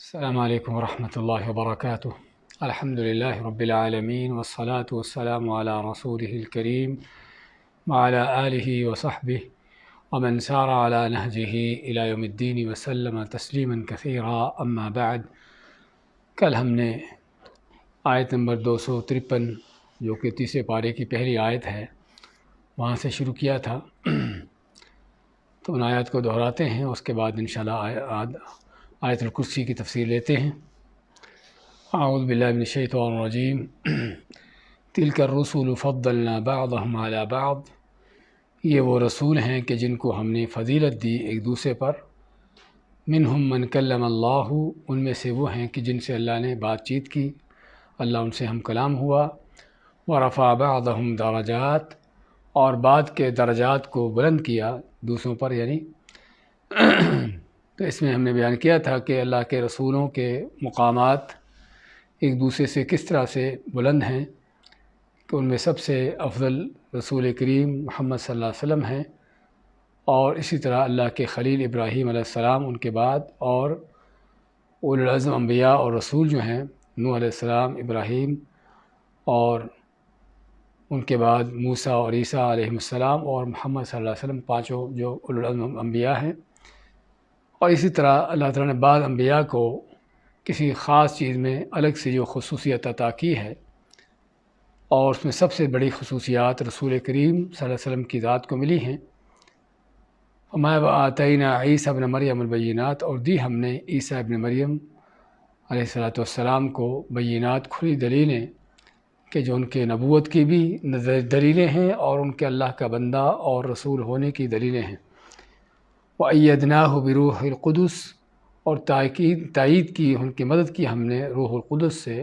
السلام علیکم ورحمۃ اللہ وبرکاتہ۔ الحمد للہ رب العالمین والصلاة والسلام علی رسولہ الکریم وعلی آلہ وصحبہ ومن سار علی نہجہ الی یوم الدین وسلم تسلیما کثیرا، اما بعد۔ کل ہم نے آیت نمبر 253 جو کہ تیسرے پارے کی پہلی آیت ہے وہاں سے شروع کیا تھا، تو ان آیات کو دہراتے ہیں، اس کے بعد انشاءاللہ آیت الکرسی کی تفسیر لیتے ہیں۔ اعوذ باللہ من الشیطان الرجیم۔ تلک الرسل فضلنا بعضهم علی بعض، یہ وہ رسول ہیں کہ جن کو ہم نے فضیلت دی ایک دوسرے پر۔ منہم من کلم اللہ، ان میں سے وہ ہیں کہ جن سے اللہ نے بات چیت کی، اللہ ان سے ہم کلام ہوا۔ ورفع بعضهم درجات، اور بعض کے درجات کو بلند کیا دوسروں پر، یعنی تو اس میں ہم نے بیان کیا تھا کہ اللہ کے رسولوں کے مقامات ایک دوسرے سے کس طرح سے بلند ہیں، کہ ان میں سب سے افضل رسول کریم محمد صلی اللہ علیہ وسلم ہیں، اور اسی طرح اللہ کے خلیل ابراہیم علیہ السلام ان کے بعد، اور اولو العزم انبیاء اور رسول جو ہیں نوح علیہ السلام، ابراہیم، اور ان کے بعد موسیٰ اور عیسیٰ علیہ السلام، اور محمد صلی اللہ علیہ وسلم، پانچوں جو اولو العزم انبیاء ہیں۔ اور اسی طرح اللہ تعالیٰ نے بعض انبیاء کو کسی خاص چیز میں الگ سے جو خصوصیت عطا کی ہے، اور اس میں سب سے بڑی خصوصیات رسول کریم صلی اللہ علیہ وسلم کی ذات کو ملی ہیں۔ وما وآتینا عیسیٰ ابن مریم البینات، اور دی ہم نے عیسیٰ ابن مریم علیہ السلام کو بینات، کھلی دلیلیں، کہ جو ان کے نبوت کی بھی دلیلیں ہیں اور ان کے اللہ کا بندہ اور رسول ہونے کی دلیلیں ہیں۔ وَأَيَّدْنَاهُ بِرُوحِ الْقُدُسِ، اور تائید کی، ان کی مدد کی ہم نے روح القدس سے۔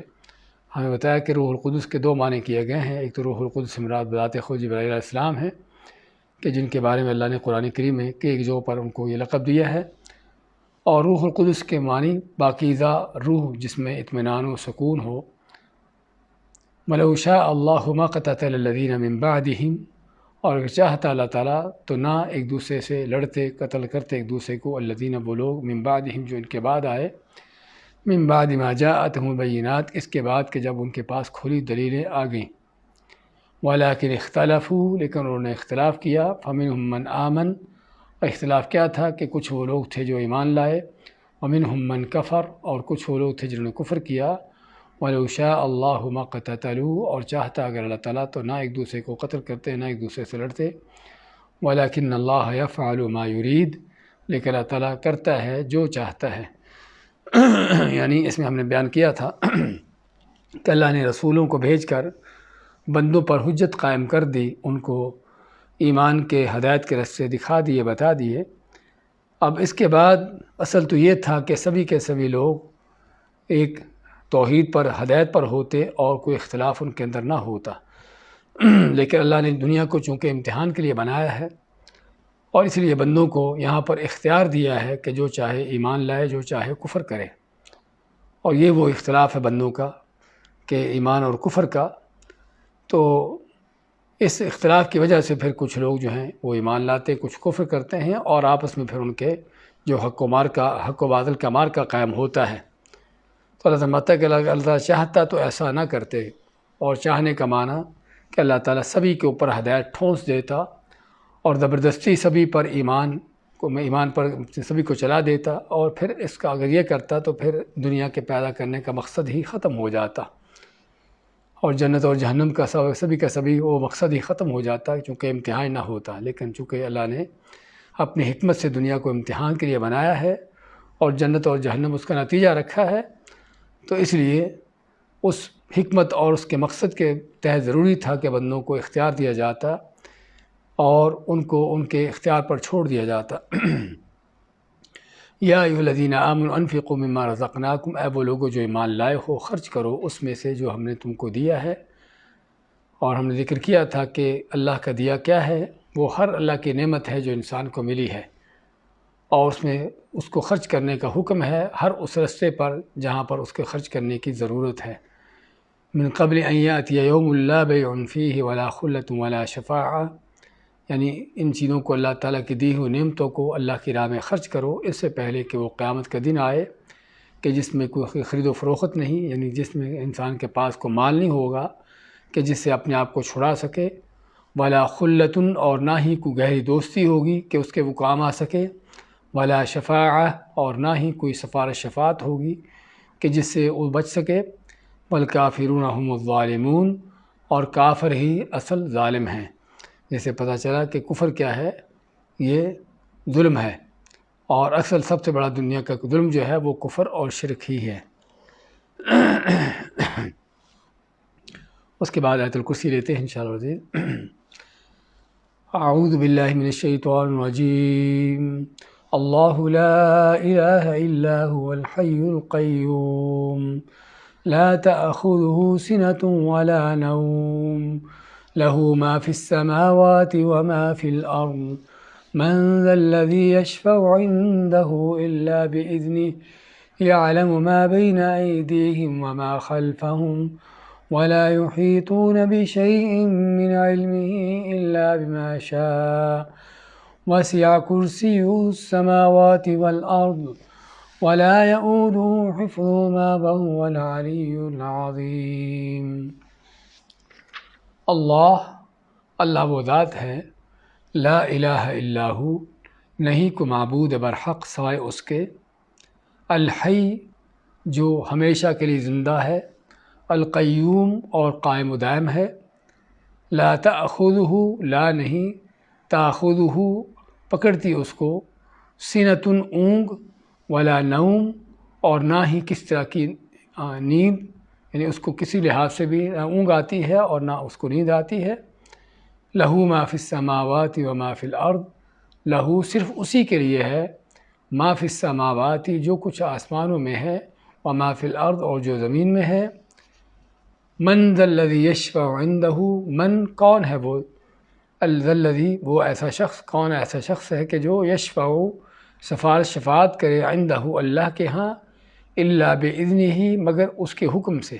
ہمیں بتایا کہ روح القدس کے دو معنی کیے گئے ہیں، ایک تو روح القدس مراد بذات خود جبرائیل علیہ السلام ہے، کہ جن کے بارے میں اللہ نے قرآن کریم میں کہ ایک جو پر ان کو یہ لقب دیا ہے، اور روح القدس کے معنی پاکیزہ روح جس میں اطمینان و سکون ہو۔ وَلَوْ شَاءَ اللَّهُ مَا قَتَتَلَ الَّذِينَ مِن بَعْدِهِمْ، اور اگر چاہتا اللہ تعالیٰ تو نہ ایک دوسرے سے لڑتے، قتل کرتے ایک دوسرے کو، الذین، وہ لوگ، من بعدہم، جو ان کے بعد آئے، من بعد ما جاءتہم البینات، اس کے بعد کہ جب ان کے پاس کھلی دلیلیں آ گئیں۔ ولیکن اختلفوا، لیکن انہوں نے اختلاف کیا، فمنہم من آمن، اور اختلاف کیا تھا کہ کچھ وہ لوگ تھے جو ایمان لائے، ومنہم من کفر، اور کچھ وہ لوگ تھے جنہوں نے کفر کیا۔ وَلَوْ شَاءَ اللَّهُ مَا اقْتَتَلُوا، اور چاہتا اگر اللہ تعالیٰ تو نہ ایک دوسرے کو قتل کرتے، نہ ایک دوسرے سے لڑتے۔ وَلَكِنَّ اللَّهَ يَفْعَلُ مَا يُرِيدُ، لیکن اللہ تعالیٰ کرتا ہے جو چاہتا ہے۔ یعنی اس میں ہم نے بیان کیا تھا کہ اللہ نے رسولوں کو بھیج کر بندوں پر حجت قائم کر دی، ان کو ایمان کے ہدایت کے راستے دکھا دیے، بتا دیے۔ اب اس کے بعد اصل تو یہ تھا کہ سبھی کے سبھی لوگ ایک توحید پر، ہدایت پر ہوتے، اور کوئی اختلاف ان کے اندر نہ ہوتا، لیکن اللہ نے دنیا کو چونکہ امتحان کے لیے بنایا ہے، اور اس لیے بندوں کو یہاں پر اختیار دیا ہے کہ جو چاہے ایمان لائے، جو چاہے کفر کرے، اور یہ وہ اختلاف ہے بندوں کا کہ ایمان اور کفر کا۔ تو اس اختلاف کی وجہ سے پھر کچھ لوگ جو ہیں وہ ایمان لاتے، کچھ کفر کرتے ہیں، اور آپس میں پھر ان کے جو حق و باطل کا مارکا قائم ہوتا ہے۔ تو اللہ تعالیٰ کہ اللہ تعالیٰ چاہتا تو ایسا نہ کرتے، اور چاہنے کا معنی کہ اللہ تعالیٰ سبھی کے اوپر ہدایت ٹھونس دیتا، اور زبردستی سبھی پر ایمان پر سبھی کو چلا دیتا، اور پھر اس کا اگر یہ کرتا تو پھر دنیا کے پیدا کرنے کا مقصد ہی ختم ہو جاتا، اور جنت اور جہنم کا سبھی کا سبھی وہ مقصد ہی ختم ہو جاتا، چونکہ امتحان نہ ہوتا۔ لیکن چونکہ اللہ نے اپنی حکمت سے دنیا کو امتحان کے لیے بنایا ہے، اور جنت اور جہنم اس کا نتیجہ رکھا ہے، تو اس لیے اس حکمت اور اس کے مقصد کے تحت ضروری تھا کہ بندوں کو اختیار دیا جاتا، اور ان کو ان کے اختیار پر چھوڑ دیا جاتا۔ یا ایھا الذین آمنوا انفقوا مما رزقناکم، اے وہ لوگوں جو ایمان لائے ہو، خرچ کرو اس میں سے جو ہم نے تم کو دیا ہے۔ اور ہم نے ذکر کیا تھا کہ اللہ کا دیا کیا ہے، وہ ہر اللہ کی نعمت ہے جو انسان کو ملی ہے، اور اس میں اس کو خرچ کرنے کا حکم ہے، ہر اس رستے پر جہاں پر اس کے خرچ کرنے کی ضرورت ہے۔ من قبل ان یاتی یوم لا بیع فیہ ولا خلۃ ولا شفاعہ، یعنی ان چیزوں کو، اللہ تعالیٰ کی دی ہوئی نعمتوں کو اللہ کی راہ میں خرچ کرو، اس سے پہلے کہ وہ قیامت کا دن آئے کہ جس میں کوئی خرید و فروخت نہیں، یعنی جس میں انسان کے پاس کوئی مال نہیں ہوگا کہ جس سے اپنے آپ کو چھڑا سکے، ولا خلتن، اور نہ ہی کوئی گہری دوستی ہوگی کہ اس کے وہ کام آ سکے، ولا شفاعہ، اور نہ ہی کوئی سفارش شفاعت ہوگی کہ جس سے وہ بچ سکے، والکافرون هم الظالمون، اور کافر ہی اصل ظالم ہیں۔ جیسے پتہ چلا کہ کفر کیا ہے، یہ ظلم ہے، اور اصل سب سے بڑا دنیا کا ظلم جو ہے وہ کفر اور شرک ہی ہے۔ اس کے بعد آیت الکرسی لیتے ہیں انشاءاللہ عزیز۔ اعوذ باللہ من الشیطان الرجیم، اللہ لا الہ الا هو الحی القیوم لا تأخذه سنة ولا نوم له ما في السماوات وما في الأرض من ذا الذي يشفع عنده إلا بإذنه يعلم ما بين أيديهم وما خلفهم ولا يحيطون بشيء من علمه إلا بما شاء وسع كرسيه السماوات والأرض ولا يؤوده حفظهما وهو العلي العظيم۔ اللہ وہ ذات ہے، لا الہ الا ہو، نہیں کو معبود برحق سوائے اس کے، الحی، جو ہمیشہ کے لیے زندہ ہے، القیوم، اور قائم و دائم ہے، لا تأخذہ، لا نہیں، تأخذہ، پکڑتی اس کو، سنۃ، اونگ، ولا نوم، اور نہ ہی کس طرح کی نیند، یعنی اس کو کسی لحاظ سے بھی نہ اونگ آتی ہے اور نہ اس کو نیند آتی ہے۔ لہو ما فی السماوات و ما فی الارض، لہو صرف اسی کے لیے ہے، ما فی السماوات، جو کچھ آسمانوں میں ہے، و ما فی الارض، اور جو زمین میں ہے۔ من ذا الذی یشفع عندہ، من کون ہے وہ، ذا الذی وہ ایسا شخص، کون ایسا شخص ہے کہ جو یشفع سفارش شفاعت کرے، عندہ اللہ کے ہاں، الا باذنہ، مگر اس کے حکم سے،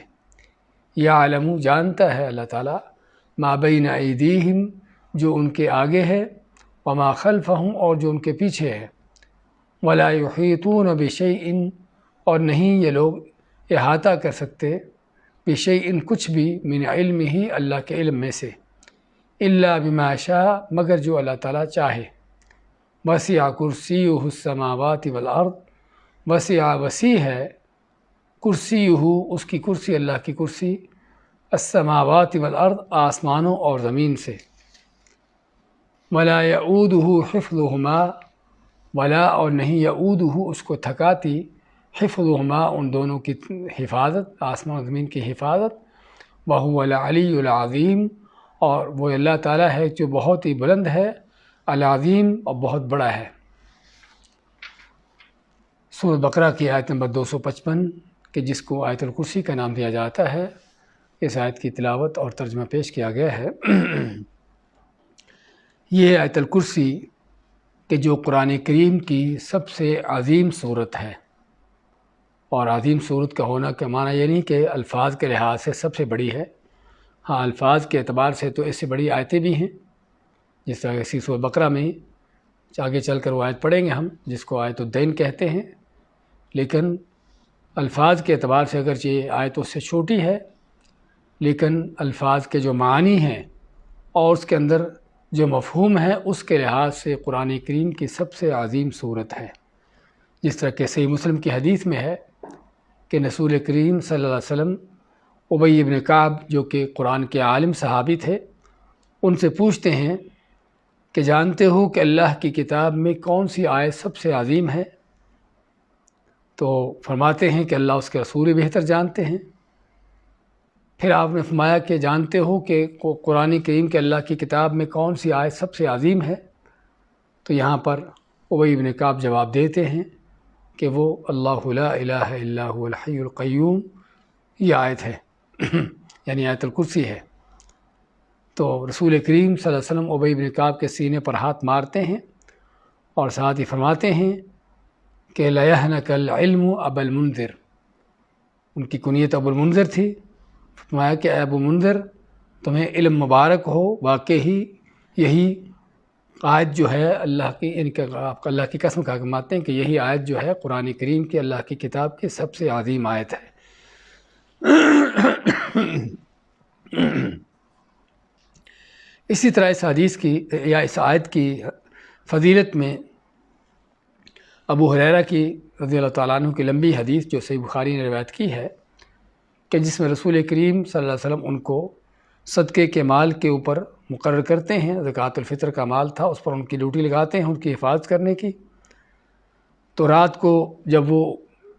یعلم جانتا ہے اللہ تعالیٰ، ما بین ایدیہم، جو ان کے آگے ہے، وما خلفہم، اور جو ان کے پیچھے ہے، ولا یحیطون بشیء، اور نہیں یہ لوگ احاطہ کر سکتے، بشیء کچھ بھی، من علمہ اللہ کے علم میں سے، الا بما شاء مگر جو اللہ تعالیٰ چاہے، وسع کرسیہ السماوات والارض، وسع وسیع ہے، کرسیہ اس کی کرسی، اللہ کی کرسی، السماوات والارض آسمانوں اور زمین سے، ولا یعودہ حفظہما، ولا اور نہیں یعودہ اس کو تھکاتی، حفظہما ان دونوں کی حفاظت، آسمان و زمین کی حفاظت، وہو العلی العظیم، اور وہ اللہ تعالیٰ ہے جو بہت ہی بلند ہے، العظیم، اور بہت بڑا ہے۔ سورۃ بقرہ کی آیت نمبر 255 کہ جس کو آیت الکرسی کا نام دیا جاتا ہے، اس آیت کی تلاوت اور ترجمہ پیش کیا گیا ہے۔ یہ آیت الکرسی کہ جو قرآن کریم کی سب سے عظیم صورت ہے، اور عظیم صورت کا ہونا کا معنی یہ نہیں کہ الفاظ کے لحاظ سے سب سے بڑی ہے، ہاں الفاظ کے اعتبار سے تو اس سے بڑی آیتیں بھی ہیں، جس طرح کہ سورۃ بقرہ میں آگے چل کر وہ آیت پڑھیں گے ہم، جس کو آیت الدین کہتے ہیں، لیکن الفاظ کے اعتبار سے اگرچہ یہ آیت اس سے چھوٹی ہے، لیکن الفاظ کے جو معنی ہیں اور اس کے اندر جو مفہوم ہے، اس کے لحاظ سے قرآن کریم کی سب سے عظیم صورت ہے۔ جس طرح کہ صحیح مسلم کی حدیث میں ہے کہ رسول کریم صلی اللہ علیہ وسلم ابی بن کعب، جو کہ قرآن کے عالم صحابی تھے، ان سے پوچھتے ہیں کہ جانتے ہو کہ اللہ کی کتاب میں کون سی آیت سب سے عظیم ہے؟ تو فرماتے ہیں کہ اللہ اس کے رسول بہتر جانتے ہیں۔ پھر آپ نے فرمایا کہ جانتے ہو کہ قرآن کریم کے اللہ کی کتاب میں کون سی آیت سب سے عظیم ہے؟ تو یہاں پر ابی بن کعب جواب دیتے ہیں کہ وہ اللہ لا الہ الا هو الحی القیوم، یہ آیت ہے، یعنی آیت الکرسی ہے۔ تو رسول کریم صلی اللہ علیہ وسلم ابی بن کعب کے سینے پر ہاتھ مارتے ہیں اور ساتھ ہی فرماتے ہیں کہ لَيَحْنَكَ الْعِلْمُ ابا المنذر، ان کی کنیت ابو المنذر تھی، فرمایا کہ اے ابو منذر تمہیں علم مبارک ہو، واقعی یہی آیت جو ہے اللہ کی، ان کا آپ اللہ کی قسم کھا کے مانتے ہیں کہ یہی آیت جو ہے قرآن کریم کی، اللہ کی کتاب کی سب سے عظیم آیت ہے۔ اسی طرح اس حدیث کی یا اس آیت کی فضیلت میں ابو ہریرہ کی رضی اللہ تعالیٰ عنہ کی لمبی حدیث جو صحیح بخاری نے روایت کی ہے کہ جس میں رسول کریم صلی اللہ علیہ وسلم ان کو صدقے کے مال کے اوپر مقرر کرتے ہیں، زکوٰۃ الفطر کا مال تھا، اس پر ان کی ڈیوٹی لگاتے ہیں ان کی حفاظت کرنے کی۔ تو رات کو جب وہ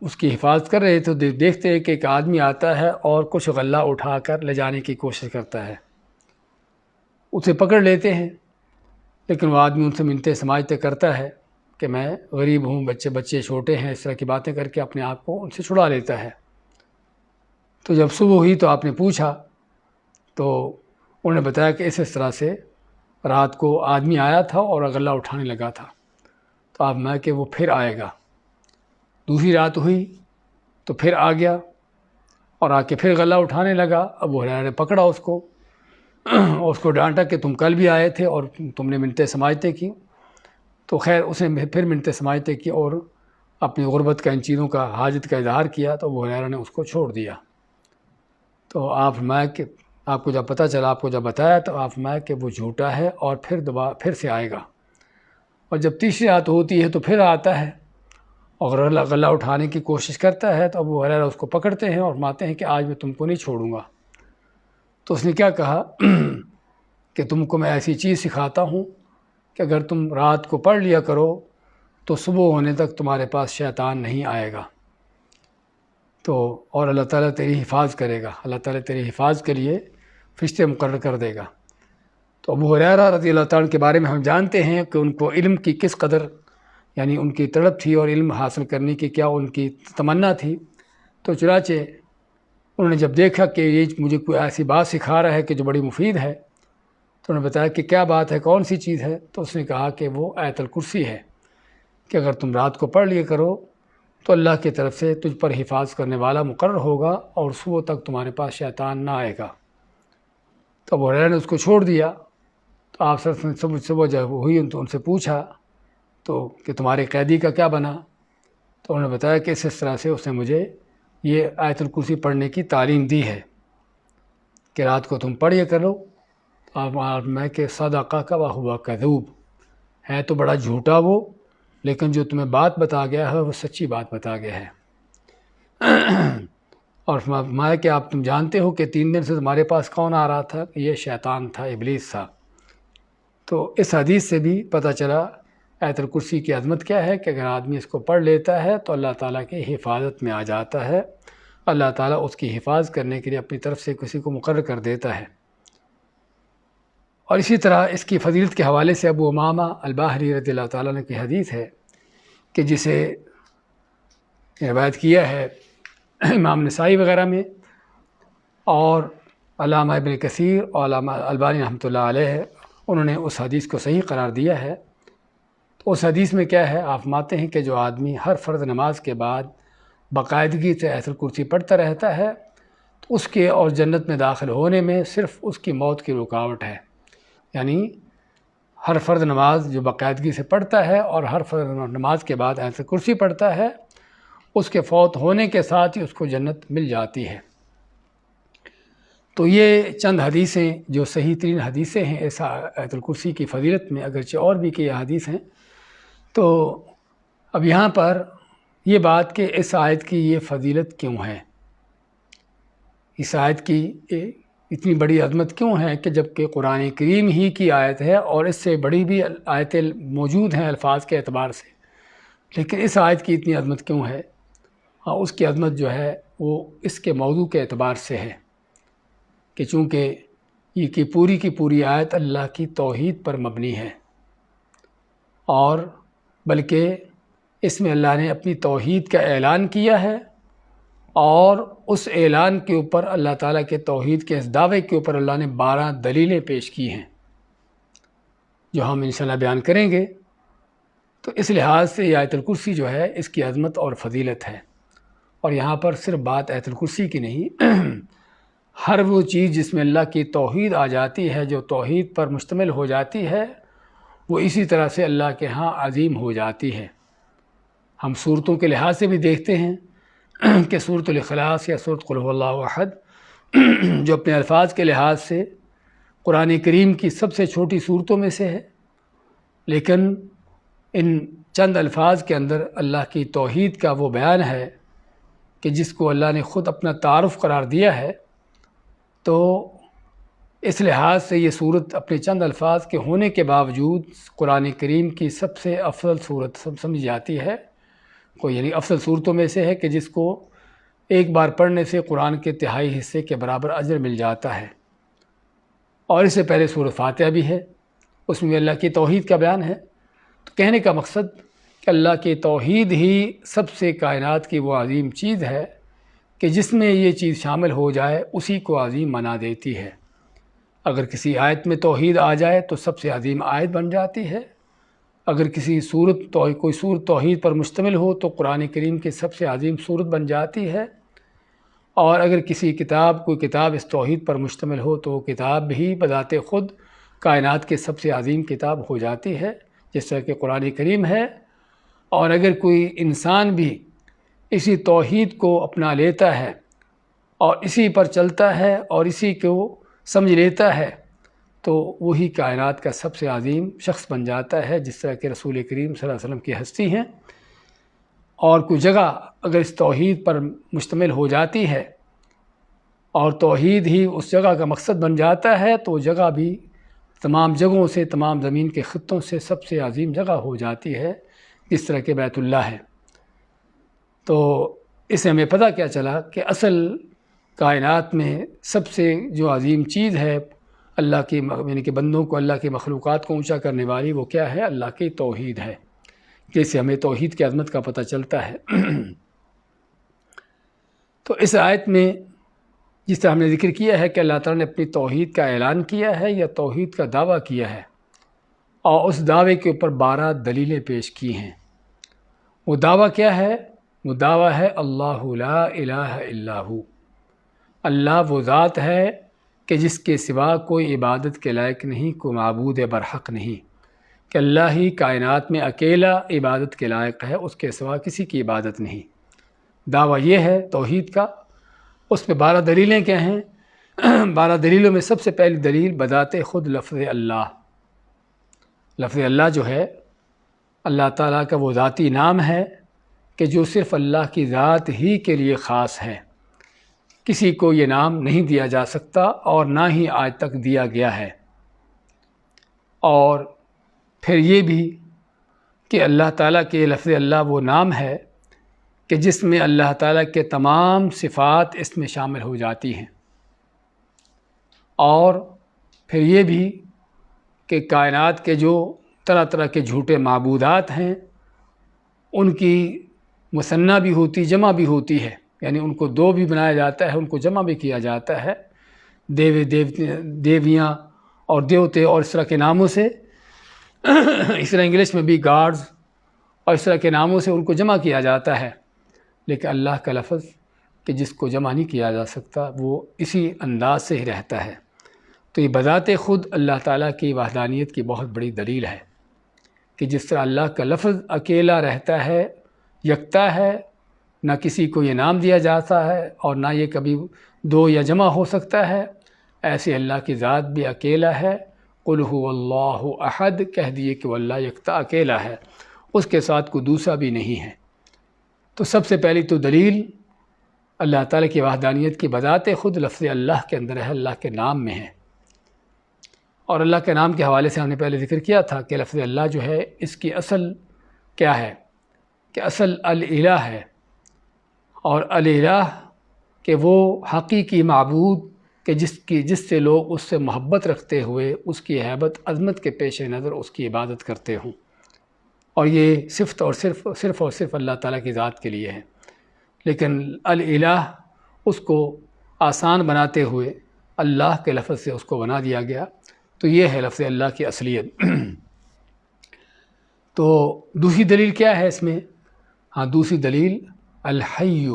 اس کی حفاظت کر رہے تھے تو دیکھتے ہیں کہ ایک آدمی آتا ہے اور کچھ غلہ اٹھا کر لے جانے کی کوشش کرتا ہے، اسے پکڑ لیتے ہیں، لیکن وہ آدمی ان سے منتیں سماجتیں کرتا ہے کہ میں غریب ہوں، بچے چھوٹے ہیں، اس طرح کی باتیں کر کے اپنے آپ کو ان سے چھڑا لیتا ہے۔ تو جب صبح ہوئی تو آپ نے پوچھا تو انہوں نے بتایا کہ اس طرح سے رات کو آدمی آیا تھا اور غلہ اٹھانے لگا تھا۔ تو آپ میں کہ وہ پھر آئے گا۔ دوسری رات ہوئی تو پھر آ گیا اور آ کے پھر غلہ اٹھانے لگا۔ ابو ہریرہ نے پکڑا اس کو اور اس کو ڈانٹا کہ تم کل بھی آئے تھے اور تم نے منتیں سماجتیں کی۔ تو خیر اس نے پھر منتیں سماجتیں کی اور اپنی غربت کا، ان چیزوں کا، حاجت کا اظہار کیا، تو ابو ہریرہ نے اس کو چھوڑ دیا۔ تو آپ فرمایا کہ آپ کو جب پتہ چلا، آپ کو جب بتایا تو آپ فرمایا کہ وہ جھوٹا ہے اور پھر سے آئے گا، اور جب تیسری رات ہوتی ہے تو پھر آتا ہے اور غلہ اٹھانے کی کوشش کرتا ہے۔ تو ابو ہریرہ اس کو پکڑتے ہیں اور فرماتے ہیں کہ آج میں تم کو نہیں چھوڑوں گا۔ تو اس نے کیا کہا کہ تم کو میں ایسی چیز سکھاتا ہوں کہ اگر تم رات کو پڑھ لیا کرو تو صبح ہونے تک تمہارے پاس شیطان نہیں آئے گا، تو اور اللہ تعالیٰ تیری حفاظت کرے گا، اللہ تعالیٰ تیری حفاظت کے لیے فرشتے مقرر کر دے گا۔ تو ابو ہریرہ رضی اللہ تعالیٰ کے بارے میں ہم جانتے ہیں کہ ان کو علم کی کس قدر، یعنی ان کی طلب تھی اور علم حاصل کرنے کی کیا ان کی تمنا تھی۔ تو چنانچہ انہوں نے جب دیکھا کہ یہ مجھے کوئی ایسی بات سکھا رہا ہے کہ جو بڑی مفید ہے، تو انہوں نے بتایا کہ کیا بات ہے، کون سی چیز ہے؟ تو اس نے کہا کہ وہ آیت الکرسی ہے، کہ اگر تم رات کو پڑھ لیا کرو تو اللہ کی طرف سے تجھ پر حفاظت کرنے والا مقرر ہوگا اور صبح تک تمہارے پاس شیطان نہ آئے گا۔ تو ابو ہریرہ نے اس کو چھوڑ دیا۔ تو آپ صبح جب ہوئی تو ان سے پوچھا تو کہ تمہارے قیدی کا کیا بنا؟ تو انہوں نے بتایا کہ اس طرح سے اس نے مجھے یہ آیت الکرسی پڑھنے کی تعلیم دی ہے کہ رات کو تم پڑھیا کرو۔ اور میں کہ صدقہ وہو کذوب، ہے تو بڑا جھوٹا وہ، لیکن جو تمہیں بات بتا گیا ہے وہ سچی بات بتا گیا ہے۔ اور فرمایا کہ تم جانتے ہو کہ 3 دن سے تمہارے پاس کون آ رہا تھا؟ یہ شیطان تھا، ابلیس تھا۔ تو اس حدیث سے بھی پتہ چلا آیت الکرسی کی عظمت کیا ہے کہ اگر آدمی اس کو پڑھ لیتا ہے تو اللہ تعالیٰ کی حفاظت میں آ جاتا ہے، اللہ تعالیٰ اس کی حفاظت کرنے کے لیے اپنی طرف سے کسی کو مقرر کر دیتا ہے۔ اور اسی طرح اس کی فضیلت کے حوالے سے ابو امامہ الباہلی رضی اللہ تعالیٰ عنہ کی حدیث ہے کہ جسے روایت کیا ہے امام نسائی وغیرہ میں، اور علامہ ابن کثیر اور علامہ البانی رحمۃ اللہ علیہ انہوں نے اس حدیث کو صحیح قرار دیا ہے۔ تو اس حدیث میں کیا ہے، آپ فرماتے ہیں کہ جو آدمی ہر فرض نماز کے بعد باقاعدگی سے آیت الکرسی پڑھتا رہتا ہے تو اس کے اور جنت میں داخل ہونے میں صرف اس کی موت کی رکاوٹ ہے۔ یعنی ہر فرض نماز جو باقاعدگی سے پڑھتا ہے اور ہر فرض نماز کے بعد آیت الکرسی پڑھتا ہے، اس کے فوت ہونے کے ساتھ ہی اس کو جنت مل جاتی ہے۔ تو یہ چند حدیثیں جو صحیح ترین حدیثیں ہیں اس آیت الکرسی کی فضیلت میں، اگرچہ اور بھی کئی حدیث ہیں۔ تو اب یہاں پر یہ بات کہ اس آیت کی یہ فضیلت کیوں ہے، اس آیت کی اتنی بڑی عظمت کیوں ہے کہ جب کہ قرآن کریم ہی کی آیت ہے اور اس سے بڑی بھی آیتیں موجود ہیں الفاظ کے اعتبار سے، لیکن اس آیت کی اتنی عظمت کیوں ہے؟ اس کی عظمت جو ہے وہ اس کے موضوع کے اعتبار سے ہے کہ چونکہ یہ کی پوری آیت اللہ کی توحید پر مبنی ہے، اور بلکہ اس میں اللہ نے اپنی توحید کا اعلان کیا ہے، اور اس اعلان کے اوپر اللہ تعالیٰ کے توحید کے اس دعوے کے اوپر اللہ نے 12 دلیلیں پیش کی ہیں جو ہم انشاءاللہ بیان کریں گے۔ تو اس لحاظ سے یہ آیت الکرسی جو ہے اس کی عظمت اور فضیلت ہے۔ اور یہاں پر صرف بات آیت الکرسی کی نہیں، ہر وہ چیز جس میں اللہ کی توحید آ جاتی ہے، جو توحید پر مشتمل ہو جاتی ہے، وہ اسی طرح سے اللہ کے ہاں عظیم ہو جاتی ہے۔ ہم صورتوں کے لحاظ سے بھی دیکھتے ہیں کہ سورۃ الاخلاص یا سورۃ قل هو اللہ احد جو اپنے الفاظ کے لحاظ سے قرآن کریم کی سب سے چھوٹی صورتوں میں سے ہے، لیکن ان چند الفاظ کے اندر اللہ کی توحید کا وہ بیان ہے کہ جس کو اللہ نے خود اپنا تعارف قرار دیا ہے۔ تو اس لحاظ سے یہ صورت اپنے چند الفاظ کے ہونے کے باوجود قرآن کریم کی سب سے افضل صورت سمجھی جاتی ہے، یعنی افضل صورتوں میں سے ہے کہ جس کو ایک بار پڑھنے سے قرآن کے تہائی حصے کے برابر اجر مل جاتا ہے۔ اور اس سے پہلے سورۃ فاتحہ بھی ہے، اس میں اللہ کی توحید کا بیان ہے۔ تو کہنے کا مقصد کہ اللہ کی توحید ہی سب سے کائنات کی وہ عظیم چیز ہے کہ جس میں یہ چیز شامل ہو جائے اسی کو عظیم بنا دیتی ہے۔ اگر کسی آیت میں توحید آ جائے تو سب سے عظیم آیت بن جاتی ہے۔ اگر کسی کوئی صورت توحید پر مشتمل ہو تو قرآن کریم کی سب سے عظیم صورت بن جاتی ہے، اور اگر کوئی کتاب اس توحید پر مشتمل ہو تو وہ کتاب بھی بذات خود کائنات کی سب سے عظیم کتاب ہو جاتی ہے، جس طرح کہ قرآن کریم ہے۔ اور اگر کوئی انسان بھی اسی توحید کو اپنا لیتا ہے اور اسی پر چلتا ہے اور اسی کو سمجھ لیتا ہے تو وہی کائنات کا سب سے عظیم شخص بن جاتا ہے، جس طرح کہ رسول کریم صلی اللہ علیہ وسلم کی ہستی ہیں۔ اور کوئی جگہ اگر اس توحید پر مشتمل ہو جاتی ہے اور توحید ہی اس جگہ کا مقصد بن جاتا ہے تو وہ جگہ بھی تمام جگہوں سے، تمام زمین کے خطوں سے سب سے عظیم جگہ ہو جاتی ہے، جس طرح کہ بیت اللہ ہے۔ تو اس سے ہمیں پتہ کیا چلا کہ اصل کائنات میں سب سے جو عظیم چیز ہے اللہ کی، یعنی کہ بندوں کو، اللہ کی مخلوقات کو اونچا کرنے والی، وہ کیا ہے؟ اللہ کی توحید ہے، جیسے ہمیں توحید کی عظمت کا پتہ چلتا ہے۔ تو اس آیت میں جس طرح ہم نے ذکر کیا ہے کہ اللہ تعالیٰ نے اپنی توحید کا اعلان کیا ہے یا توحید کا دعویٰ کیا ہے، اور اس دعوے کے اوپر 12 دلیلیں پیش کی ہیں۔ وہ دعویٰ کیا ہے؟ وہ دعویٰ ہے اللہ لا الہ الا ہو، اللہ وہ ذات ہے کہ جس کے سوا کوئی عبادت کے لائق نہیں، کوئی معبود برحق نہیں، کہ اللہ ہی کائنات میں اکیلا عبادت کے لائق ہے، اس کے سوا کسی کی عبادت نہیں۔ دعویٰ یہ ہے توحید کا۔ اس میں 12 دلیلیں کیا ہیں؟ 12 دلیلوں میں سب سے پہلی دلیل بذات خود لفظ اللہ۔ لفظ اللہ جو ہے اللہ تعالیٰ کا وہ ذاتی نام ہے کہ جو صرف اللہ کی ذات ہی کے لیے خاص ہے، کسی کو یہ نام نہیں دیا جا سکتا اور نہ ہی آج تک دیا گیا ہے۔ اور پھر یہ بھی کہ اللہ تعالیٰ کے لفظ اللہ وہ نام ہے کہ جس میں اللہ تعالیٰ کے تمام صفات اس میں شامل ہو جاتی ہیں۔ اور پھر یہ بھی کہ کائنات کے جو طرح طرح کے جھوٹے معبودات ہیں ان کی مثنیٰ بھی ہوتی، جمع بھی ہوتی ہے، یعنی ان کو 2 بھی بنایا جاتا ہے، ان کو جمع بھی کیا جاتا ہے، دیویاں اور دیوتے اور اس طرح کے ناموں سے۔ اس طرح انگلش میں بھی گاڈز اور اس طرح کے ناموں سے ان کو جمع کیا جاتا ہے، لیکن اللہ کا لفظ کہ جس کو جمع نہیں کیا جا سکتا وہ اسی انداز سے ہی رہتا ہے۔ تو یہ بذات خود اللہ تعالیٰ کی وحدانیت کی بہت بڑی دلیل ہے کہ جس طرح اللہ کا لفظ اکیلا رہتا ہے، یکتا ہے، نہ کسی کو یہ نام دیا جاتا ہے اور نہ یہ کبھی 2 یا جمع ہو سکتا ہے، ایسے اللہ کی ذات بھی اکیلا ہے۔ قل هو اللہ احد، کہہ دیے کہ وہ اللہ یکتا اکیلا ہے، اس کے ساتھ کوئی دوسرا بھی نہیں ہے۔ تو سب سے پہلی تو دلیل اللہ تعالیٰ کی وحدانیت کی بذات خود لفظ اللہ کے اندر ہے، اللہ کے نام میں ہے۔ اور اللہ کے نام کے حوالے سے ہم نے پہلے ذکر کیا تھا کہ لفظ اللہ جو ہے اس کی اصل کیا ہے کہ اصل الالہ ہے، اور الالہ کہ وہ حقیقی معبود کہ جس سے لوگ اس سے محبت رکھتے ہوئے اس کی ہیبت عظمت کے پیش نظر اس کی عبادت کرتے ہوں، اور یہ صرف اور صرف اللہ تعالیٰ کی ذات کے لیے ہے۔ لیکن الالہ اس کو آسان بناتے ہوئے اللہ کے لفظ سے اس کو بنا دیا گیا، تو یہ ہے لفظ اللہ کی اصلیت۔ تو دوسری دلیل کیا ہے اس میں؟ دوسری دلیل الحی،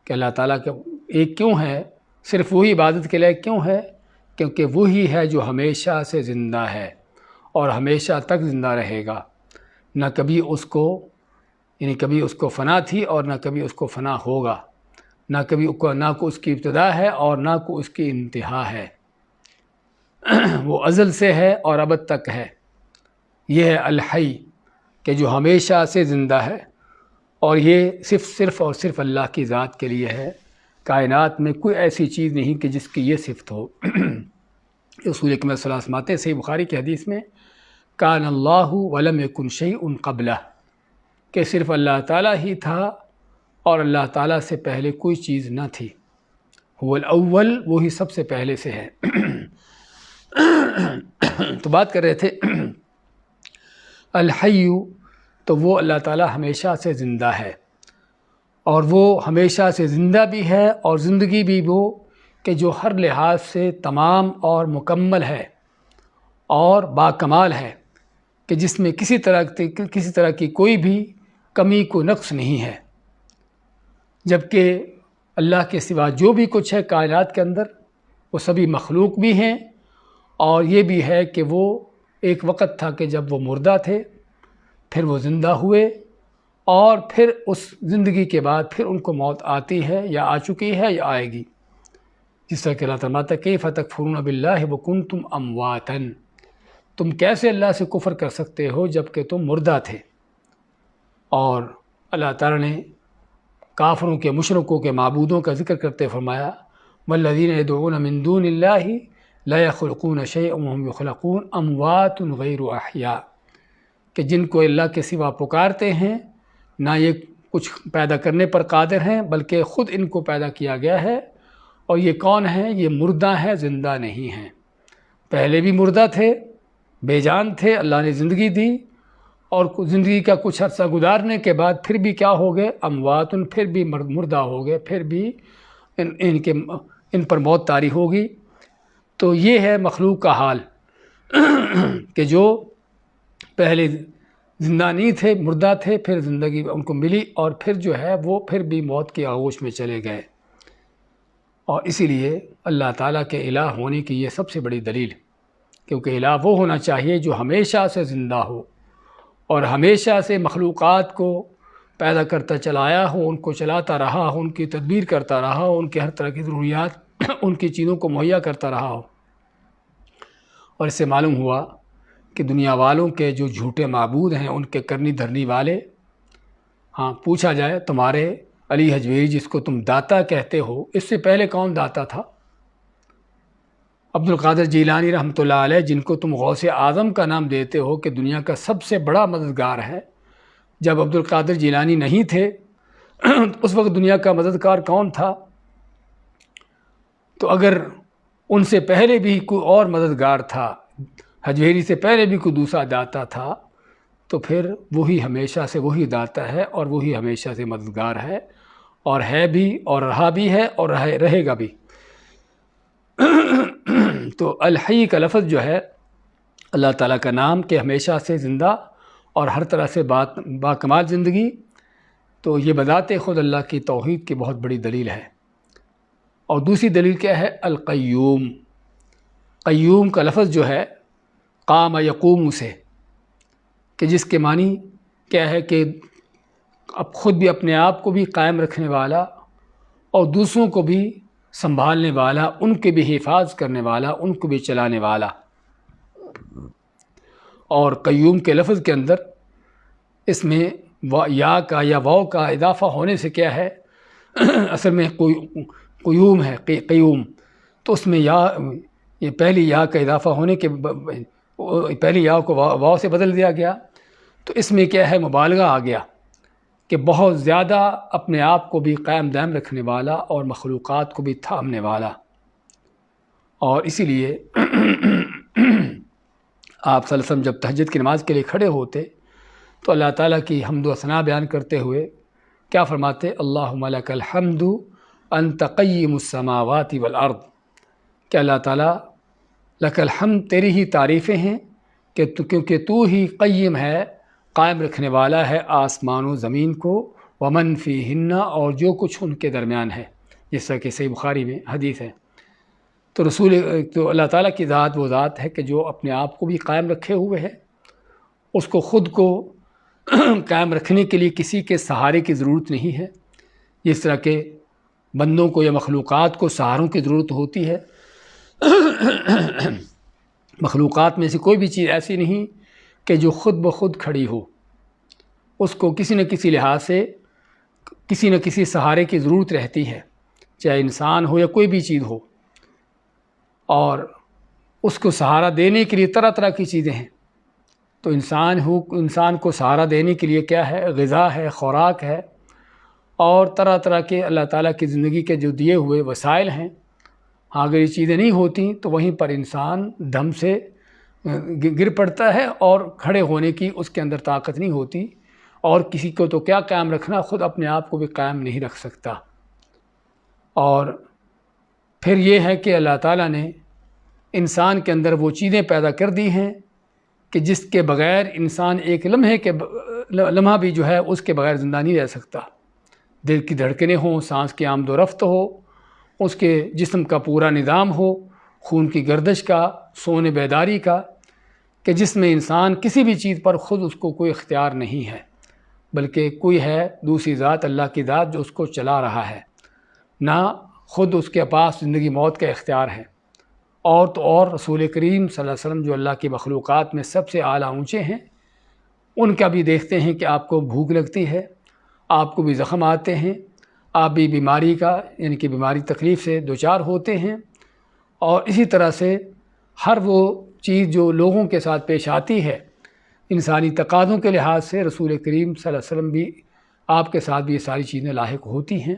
کہ اللہ تعالیٰ کا ایک کیوں ہے، صرف وہی عبادت کے لائق کیوں ہے؟ کیونکہ وہی ہے جو ہمیشہ سے زندہ ہے اور ہمیشہ تک زندہ رہے گا، نہ کبھی اس کو کبھی اس کو فنا تھی اور نہ کبھی اس کو فنا ہوگا، نہ کو اس کی ابتدا ہے اور نہ کو اس کی انتہا ہے، وہ ازل سے ہے اور ابد تک ہے۔ یہ ہے الحی کہ جو ہمیشہ سے زندہ ہے، اور یہ صرف اور صرف اللہ کی ذات کے لیے ہے۔ کائنات میں کوئی ایسی چیز نہیں کہ جس کی یہ صفت ہو۔ رسول اکرم صلی اللہ علیہ وسلم فرماتے ہیں صحیح بخاری کی حدیث میں، کان اللہ ولم یکن شیء قبلہ، کہ صرف اللہ تعالیٰ ہی تھا اور اللہ تعالیٰ سے پہلے کوئی چیز نہ تھی۔ هو الاول، وہی سب سے پہلے سے ہے۔ تو بات کر رہے تھے الحی، تو وہ اللہ تعالیٰ ہمیشہ سے زندہ ہے، اور وہ ہمیشہ سے زندہ بھی ہے، اور زندگی بھی وہ کہ جو ہر لحاظ سے تمام اور مکمل ہے اور باکمال ہے، کہ جس میں کسی طرح کی کوئی بھی کمی کو نقص نہیں ہے۔ جبکہ اللہ کے سوا جو بھی کچھ ہے کائنات کے اندر، وہ سبھی مخلوق بھی ہیں، اور یہ بھی ہے کہ وہ ایک وقت تھا کہ جب وہ مردہ تھے، پھر وہ زندہ ہوئے، اور پھر اس زندگی کے بعد پھر ان کو موت آتی ہے، یا آ چکی ہے یا آئے گی۔ جس طرح کہ اللہ تعالیٰ فرماتا ہے کیف تکفرون باللہ وکنتم امواتا، تم کیسے اللہ سے کفر کر سکتے ہو جب کہ تم مردہ تھے۔ اور اللہ تعالیٰ نے کافروں کے، مشرکوں کے معبودوں کا ذکر کرتے فرمایا والذین یدعون من دون اللہ لا یخلقون شیئا وهم یخلقون اموات غیر احیاء، کہ جن کو اللہ کے سوا پکارتے ہیں، نہ یہ کچھ پیدا کرنے پر قادر ہیں بلکہ خود ان کو پیدا کیا گیا ہے، اور یہ کون ہیں؟ یہ مردہ ہیں، زندہ نہیں ہیں۔ پہلے بھی مردہ تھے، بے جان تھے، اللہ نے زندگی دی، اور زندگی کا کچھ عرصہ گزارنے کے بعد پھر بھی کیا ہو گئے؟ اموات، پھر بھی مردہ ہو گئے، پھر بھی ان پر موت طاری ہوگی۔ تو یہ ہے مخلوق کا حال کہ جو پہلے زندہ نہیں تھے، مردہ تھے، پھر زندگی ان کو ملی، اور پھر جو ہے وہ پھر بھی موت کی آغوش میں چلے گئے۔ اور اسی لیے اللہ تعالیٰ کے الہ ہونے کی یہ سب سے بڑی دلیل، کیونکہ الہ وہ ہونا چاہیے جو ہمیشہ سے زندہ ہو، اور ہمیشہ سے مخلوقات کو پیدا کرتا چلایا ہو، ان کو چلاتا رہا ہو، ان کی تدبیر کرتا رہا ہو، ان کے ہر طرح کی ضروریات ان کی چیزوں کو مہیا کرتا رہا ہو۔ اور اس سے معلوم ہوا کہ دنیا والوں کے جو جھوٹے معبود ہیں، ان کے کرنی دھرنی والے، ہاں پوچھا جائے تمہارے علی حجویری جس کو تم داتا کہتے ہو، اس سے پہلے کون داتا تھا؟ عبد القادر جیلانی رحمۃ اللہ علیہ، جن کو تم غوث اعظم کا نام دیتے ہو کہ دنیا کا سب سے بڑا مددگار ہے، جب عبد القادر جیلانی نہیں تھے اس وقت دنیا کا مددگار کون تھا؟ تو اگر ان سے پہلے بھی کوئی اور مددگار تھا، حجویری سے پہلے بھی کوئی دوسرا داتا تھا، تو پھر وہی ہمیشہ سے وہی داتا ہے، اور وہی ہمیشہ سے مددگار ہے، اور ہے بھی، اور رہا بھی ہے، اور رہے گا بھی۔ تو الحی کا لفظ جو ہے اللہ تعالیٰ کا نام کہ ہمیشہ سے زندہ اور ہر طرح سے باکمال زندگی، تو یہ بذات خود اللہ کی توحید کی بہت بڑی دلیل ہے۔ اور دوسری دلیل کیا ہے؟ القیوم۔ قیوم کا لفظ جو ہے قام یقوم سے، کہ جس کے معنی کیا ہے کہ اب خود بھی اپنے آپ کو بھی قائم رکھنے والا، اور دوسروں کو بھی سنبھالنے والا، ان کے بھی حفاظ کرنے والا، ان کو بھی چلانے والا۔ اور قیوم کے لفظ کے اندر اس میں یا کا یا واو کا اضافہ ہونے سے کیا ہے، اصل میں قیوم ہے، قیوم، تو اس میں یہ پہلی یا کا اضافہ ہونے کے پہلی یا کو واو سے بدل دیا گیا، تو اس میں کیا ہے مبالغہ آ گیا کہ بہت زیادہ اپنے آپ کو بھی قائم دائم رکھنے والا اور مخلوقات کو بھی تھامنے والا۔ اور اسی لیے آپ صلی اللہ علیہ وسلم جب تہجد کی نماز کے لیے کھڑے ہوتے تو اللہ تعالیٰ کی حمد و ثنا بیان کرتے ہوئے کیا فرماتے؟ اللہم لک الحمد انت قیم السماوات والارض، کہ اللہ تعالیٰ لک الحمد، تیری ہی تعریفیں ہیں کہ کیونکہ تو ہی قیم ہے، قائم رکھنے والا ہے آسمان و زمین کو، ومن فیہن، اور جو کچھ ان کے درمیان ہے، جس طرح کہ صحیح بخاری میں حدیث ہے۔ تو تو اللہ تعالیٰ کی ذات وہ ذات ہے کہ جو اپنے آپ کو بھی قائم رکھے ہوئے ہے، اس کو خود کو قائم رکھنے کے لیے کسی کے سہارے کی ضرورت نہیں ہے، جس طرح کہ بندوں کو یا مخلوقات کو سہاروں کی ضرورت ہوتی ہے۔ مخلوقات میں سے کوئی بھی چیز ایسی نہیں کہ جو خود بخود کھڑی ہو، اس کو کسی نہ کسی لحاظ سے کسی نہ کسی سہارے کی ضرورت رہتی ہے، چاہے انسان ہو یا کوئی بھی چیز ہو، اور اس کو سہارا دینے کے لیے طرح طرح کی چیزیں ہیں۔ تو انسان کو سہارا دینے کے لیے کیا ہے؟ غذا ہے، خوراک ہے، اور طرح طرح کے اللہ تعالیٰ کی زندگی کے جو دیے ہوئے وسائل ہیں۔ ہاں اگر یہ چیزیں نہیں ہوتی تو وہیں پر انسان دم سے گر پڑتا ہے، اور کھڑے ہونے کی اس کے اندر طاقت نہیں ہوتی، اور کسی کو تو کیا قائم رکھنا، خود اپنے آپ کو بھی قائم نہیں رکھ سکتا۔ اور پھر یہ ہے کہ اللہ تعالیٰ نے انسان کے اندر وہ چیزیں پیدا کر دی ہیں کہ جس کے بغیر انسان ایک لمحہ بھی جو ہے اس کے بغیر زندہ نہیں رہ سکتا۔ دل کی دھڑکنیں ہوں، سانس کی آمد و رفت ہو، اس کے جسم کا پورا نظام ہو، خون کی گردش کا، سونے بیداری کا، کہ جس میں انسان کسی بھی چیز پر خود اس کو کوئی اختیار نہیں ہے، بلکہ کوئی ہے دوسری ذات، اللہ کی ذات، جو اس کو چلا رہا ہے، نہ خود اس کے پاس زندگی موت کا اختیار ہے۔ اور تو اور رسول کریم صلی اللہ علیہ وسلم جو اللہ کی مخلوقات میں سب سے اعلیٰ اونچے ہیں، ان کا بھی دیکھتے ہیں کہ آپ کو بھوک لگتی ہے، آپ کو بھی زخم آتے ہیں، آپ بھی بیماری کا یعنی کہ بیماری تکلیف سے دوچار ہوتے ہیں، اور اسی طرح سے ہر وہ چیز جو لوگوں کے ساتھ پیش آتی ہے انسانی تقاضوں کے لحاظ سے، رسول کریم صلی اللہ علیہ وسلم بھی آپ کے ساتھ بھی یہ ساری چیزیں لاحق ہوتی ہیں۔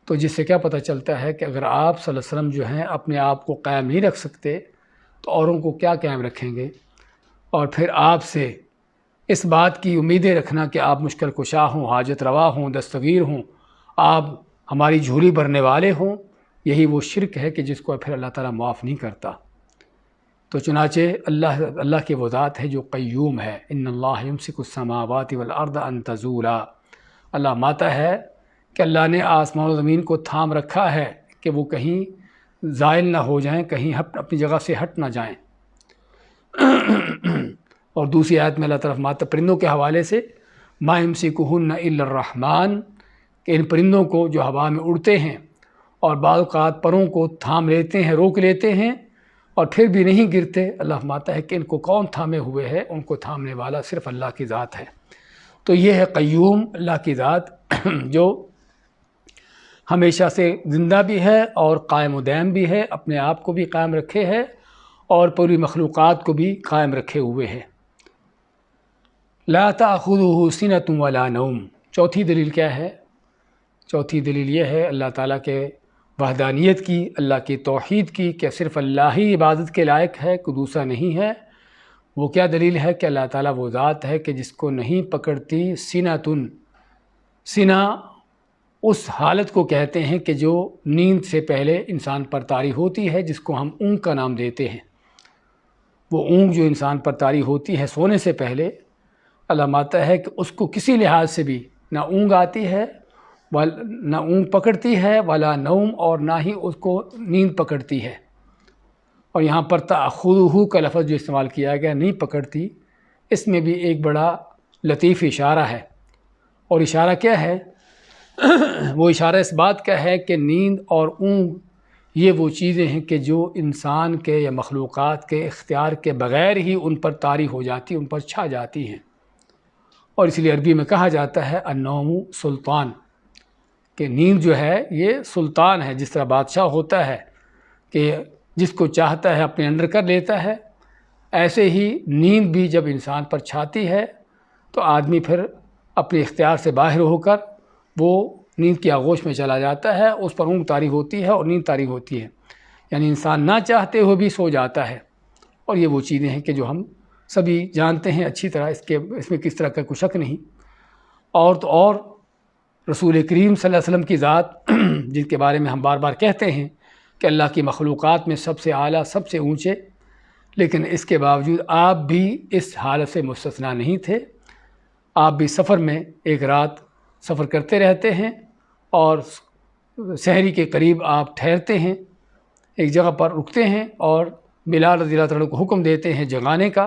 تو جس سے کیا پتہ چلتا ہے کہ اگر آپ صلی اللہ علیہ وسلم جو ہیں اپنے آپ کو قائم نہیں رکھ سکتے تو اوروں کو کیا قائم رکھیں گے؟ اور پھر آپ سے اس بات کی امیدیں رکھنا کہ آپ مشکل کشا ہوں، حاجت روا ہوں، دستگیر ہوں، آپ ہماری جھولی بھرنے والے ہوں، یہی وہ شرک ہے کہ جس کو پھر اللہ تعالیٰ معاف نہیں کرتا۔ تو چنانچہ اللہ کی وہ ذات ہے جو قیوم ہے، ان اللہ یمسک السماوات والارض ان تزولا، اللہ ماتا ہے کہ اللہ نے آسمان و زمین کو تھام رکھا ہے کہ وہ کہیں زائل نہ ہو جائیں، کہیں اپنی جگہ سے ہٹ نہ جائیں۔ اور دوسری آیت میں اللہ تعالیٰ فرماتا پرندوں کے حوالے سے، ما یمسکہن الا الرحمن، کہ ان پرندوں کو جو ہوا میں اڑتے ہیں اور بعض اوقات پروں کو تھام لیتے ہیں، روک لیتے ہیں، اور پھر بھی نہیں گرتے، اللہ فرماتا ہے کہ ان کو کون تھامے ہوئے ہے؟ ان کو تھامنے والا صرف اللہ کی ذات ہے۔ تو یہ ہے قیوم، اللہ کی ذات جو ہمیشہ سے زندہ بھی ہے اور قائم و دائم بھی ہے، اپنے آپ کو بھی قائم رکھے ہے اور پوری مخلوقات کو بھی قائم رکھے ہوئے ہے۔ لا تأخذہ سنۃ ولا نوم، چوتھی دلیل کیا ہے؟ چوتھی دلیل یہ ہے اللہ تعالیٰ کے وحدانیت کی، اللہ کی توحید کی، کہ صرف اللہ ہی عبادت کے لائق ہے، کوئی دوسرا نہیں ہے۔ وہ کیا دلیل ہے؟ کہ اللہ تعالیٰ وہ ذات ہے کہ جس کو نہیں پکڑتی سنۃ، سنہ اس حالت کو کہتے ہیں کہ جو نیند سے پہلے انسان پر طاری ہوتی ہے، جس کو ہم اونگ کا نام دیتے ہیں۔ وہ اونگ جو انسان پر طاری ہوتی ہے سونے سے پہلے، اللہ ماتا ہے کہ اس کو کسی لحاظ سے بھی نہ اونگ آتی ہے، نہ اونگ پکڑتی ہے، ولا نوم، اور نہ ہی اس کو نیند پکڑتی ہے۔ اور یہاں پر تأخذہ کا لفظ جو استعمال کیا گیا، نہیں پکڑتی، اس میں بھی ایک بڑا لطیف اشارہ ہے۔ اور اشارہ کیا ہے؟ وہ اشارہ اس بات کا ہے کہ نیند اور اونگ یہ وہ چیزیں ہیں کہ جو انسان کے یا مخلوقات کے اختیار کے بغیر ہی ان پر طاری ہو جاتی، ان پر چھا جاتی ہیں۔ اور اس لیے عربی میں کہا جاتا ہے النوم سلطان، کہ نیند جو ہے یہ سلطان ہے۔ جس طرح بادشاہ ہوتا ہے کہ جس کو چاہتا ہے اپنے اندر کر لیتا ہے، ایسے ہی نیند بھی جب انسان پر چھاتی ہے تو آدمی پھر اپنے اختیار سے باہر ہو کر وہ نیند کی آغوش میں چلا جاتا ہے، اس پر اونگ طاری ہوتی ہے اور نیند طاری ہوتی ہے، یعنی انسان نہ چاہتے ہوئے بھی سو جاتا ہے۔ اور یہ وہ چیزیں ہیں کہ جو ہم سبھی جانتے ہیں اچھی طرح، اس میں کس طرح کا کوئی شک نہیں۔ اور تو اور رسول کریم صلی اللہ علیہ وسلم کی ذات جن کے بارے میں ہم بار بار کہتے ہیں کہ اللہ کی مخلوقات میں سب سے اعلیٰ، سب سے اونچے، لیکن اس کے باوجود آپ بھی اس حالت سے مستثنیٰ نہیں تھے۔ آپ بھی سفر میں ایک رات سفر کرتے رہتے ہیں اور سحری کے قریب آپ ٹھہرتے ہیں، ایک جگہ پر رکتے ہیں اور بلال رضی اللہ تعالیٰ کو حکم دیتے ہیں جگانے کا،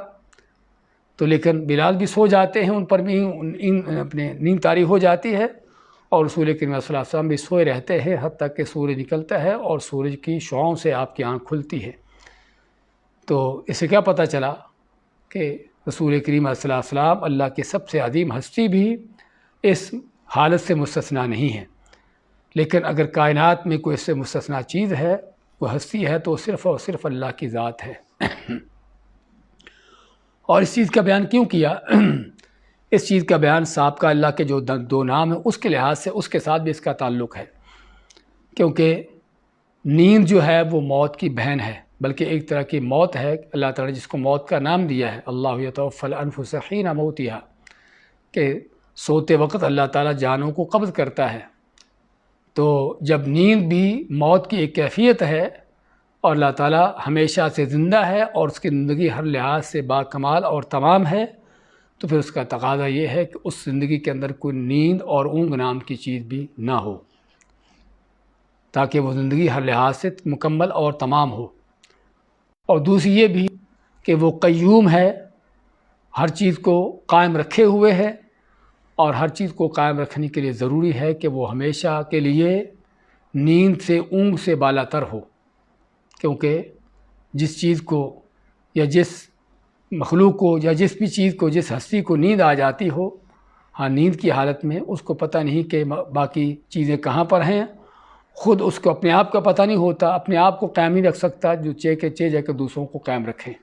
تو لیکن بلال بھی سو جاتے ہیں، ان پر بھی اپنے نیند طاری ہو جاتی ہے، اور رسول کریم صلی اللہ علیہ وسلم بھی سوئے رہتے ہیں حتیٰ کہ سورج نکلتا ہے اور سورج کی شعاؤں سے آپ کی آنکھ کھلتی ہے۔ تو اس سے کیا پتہ چلا کہ رسول کریم صلی اللہ علیہ وسلم اللہ کی سب سے عظیم ہستی بھی اس حالت سے مستثنیٰ نہیں ہے، لیکن اگر کائنات میں کوئی اس سے مستثنیٰ چیز ہے، کوئی ہستی ہے، تو صرف اور صرف اللہ کی ذات ہے۔ اور اس چیز کا بیان کیوں کیا؟ اس چیز کا بیان سابقہ اللہ کے جو دو نام ہیں اس کے لحاظ سے اس کے ساتھ بھی اس کا تعلق ہے، کیونکہ نیند جو ہے وہ موت کی بہن ہے، بلکہ ایک طرح کی موت ہے۔ اللہ تعالیٰ جس کو موت کا نام دیا ہے، اللہ یتوفی الانفس حین موتہا، کہ سوتے وقت اللہ تعالیٰ جانوں کو قبض کرتا ہے۔ تو جب نیند بھی موت کی ایک کیفیت ہے اور اللہ تعالیٰ ہمیشہ سے زندہ ہے اور اس کی زندگی ہر لحاظ سے باکمال اور تمام ہے، تو پھر اس کا تقاضا یہ ہے کہ اس زندگی کے اندر کوئی نیند اور اونگ نام کی چیز بھی نہ ہو، تاکہ وہ زندگی ہر لحاظ سے مکمل اور تمام ہو۔ اور دوسری یہ بھی کہ وہ قیوم ہے، ہر چیز کو قائم رکھے ہوئے ہے، اور ہر چیز کو قائم رکھنے کے لیے ضروری ہے کہ وہ ہمیشہ کے لیے نیند سے اونگ سے بالا تر ہو، کیونکہ جس چیز کو یا جس مخلوق کو یا جس بھی چیز کو، جس ہستی کو نیند آ جاتی ہو، نیند کی حالت میں اس کو پتہ نہیں کہ باقی چیزیں کہاں پر ہیں، خود اس کو اپنے آپ کا پتہ نہیں ہوتا، اپنے آپ کو قائم نہیں رکھ سکتا، جو چے جا کے دوسروں کو قائم رکھیں۔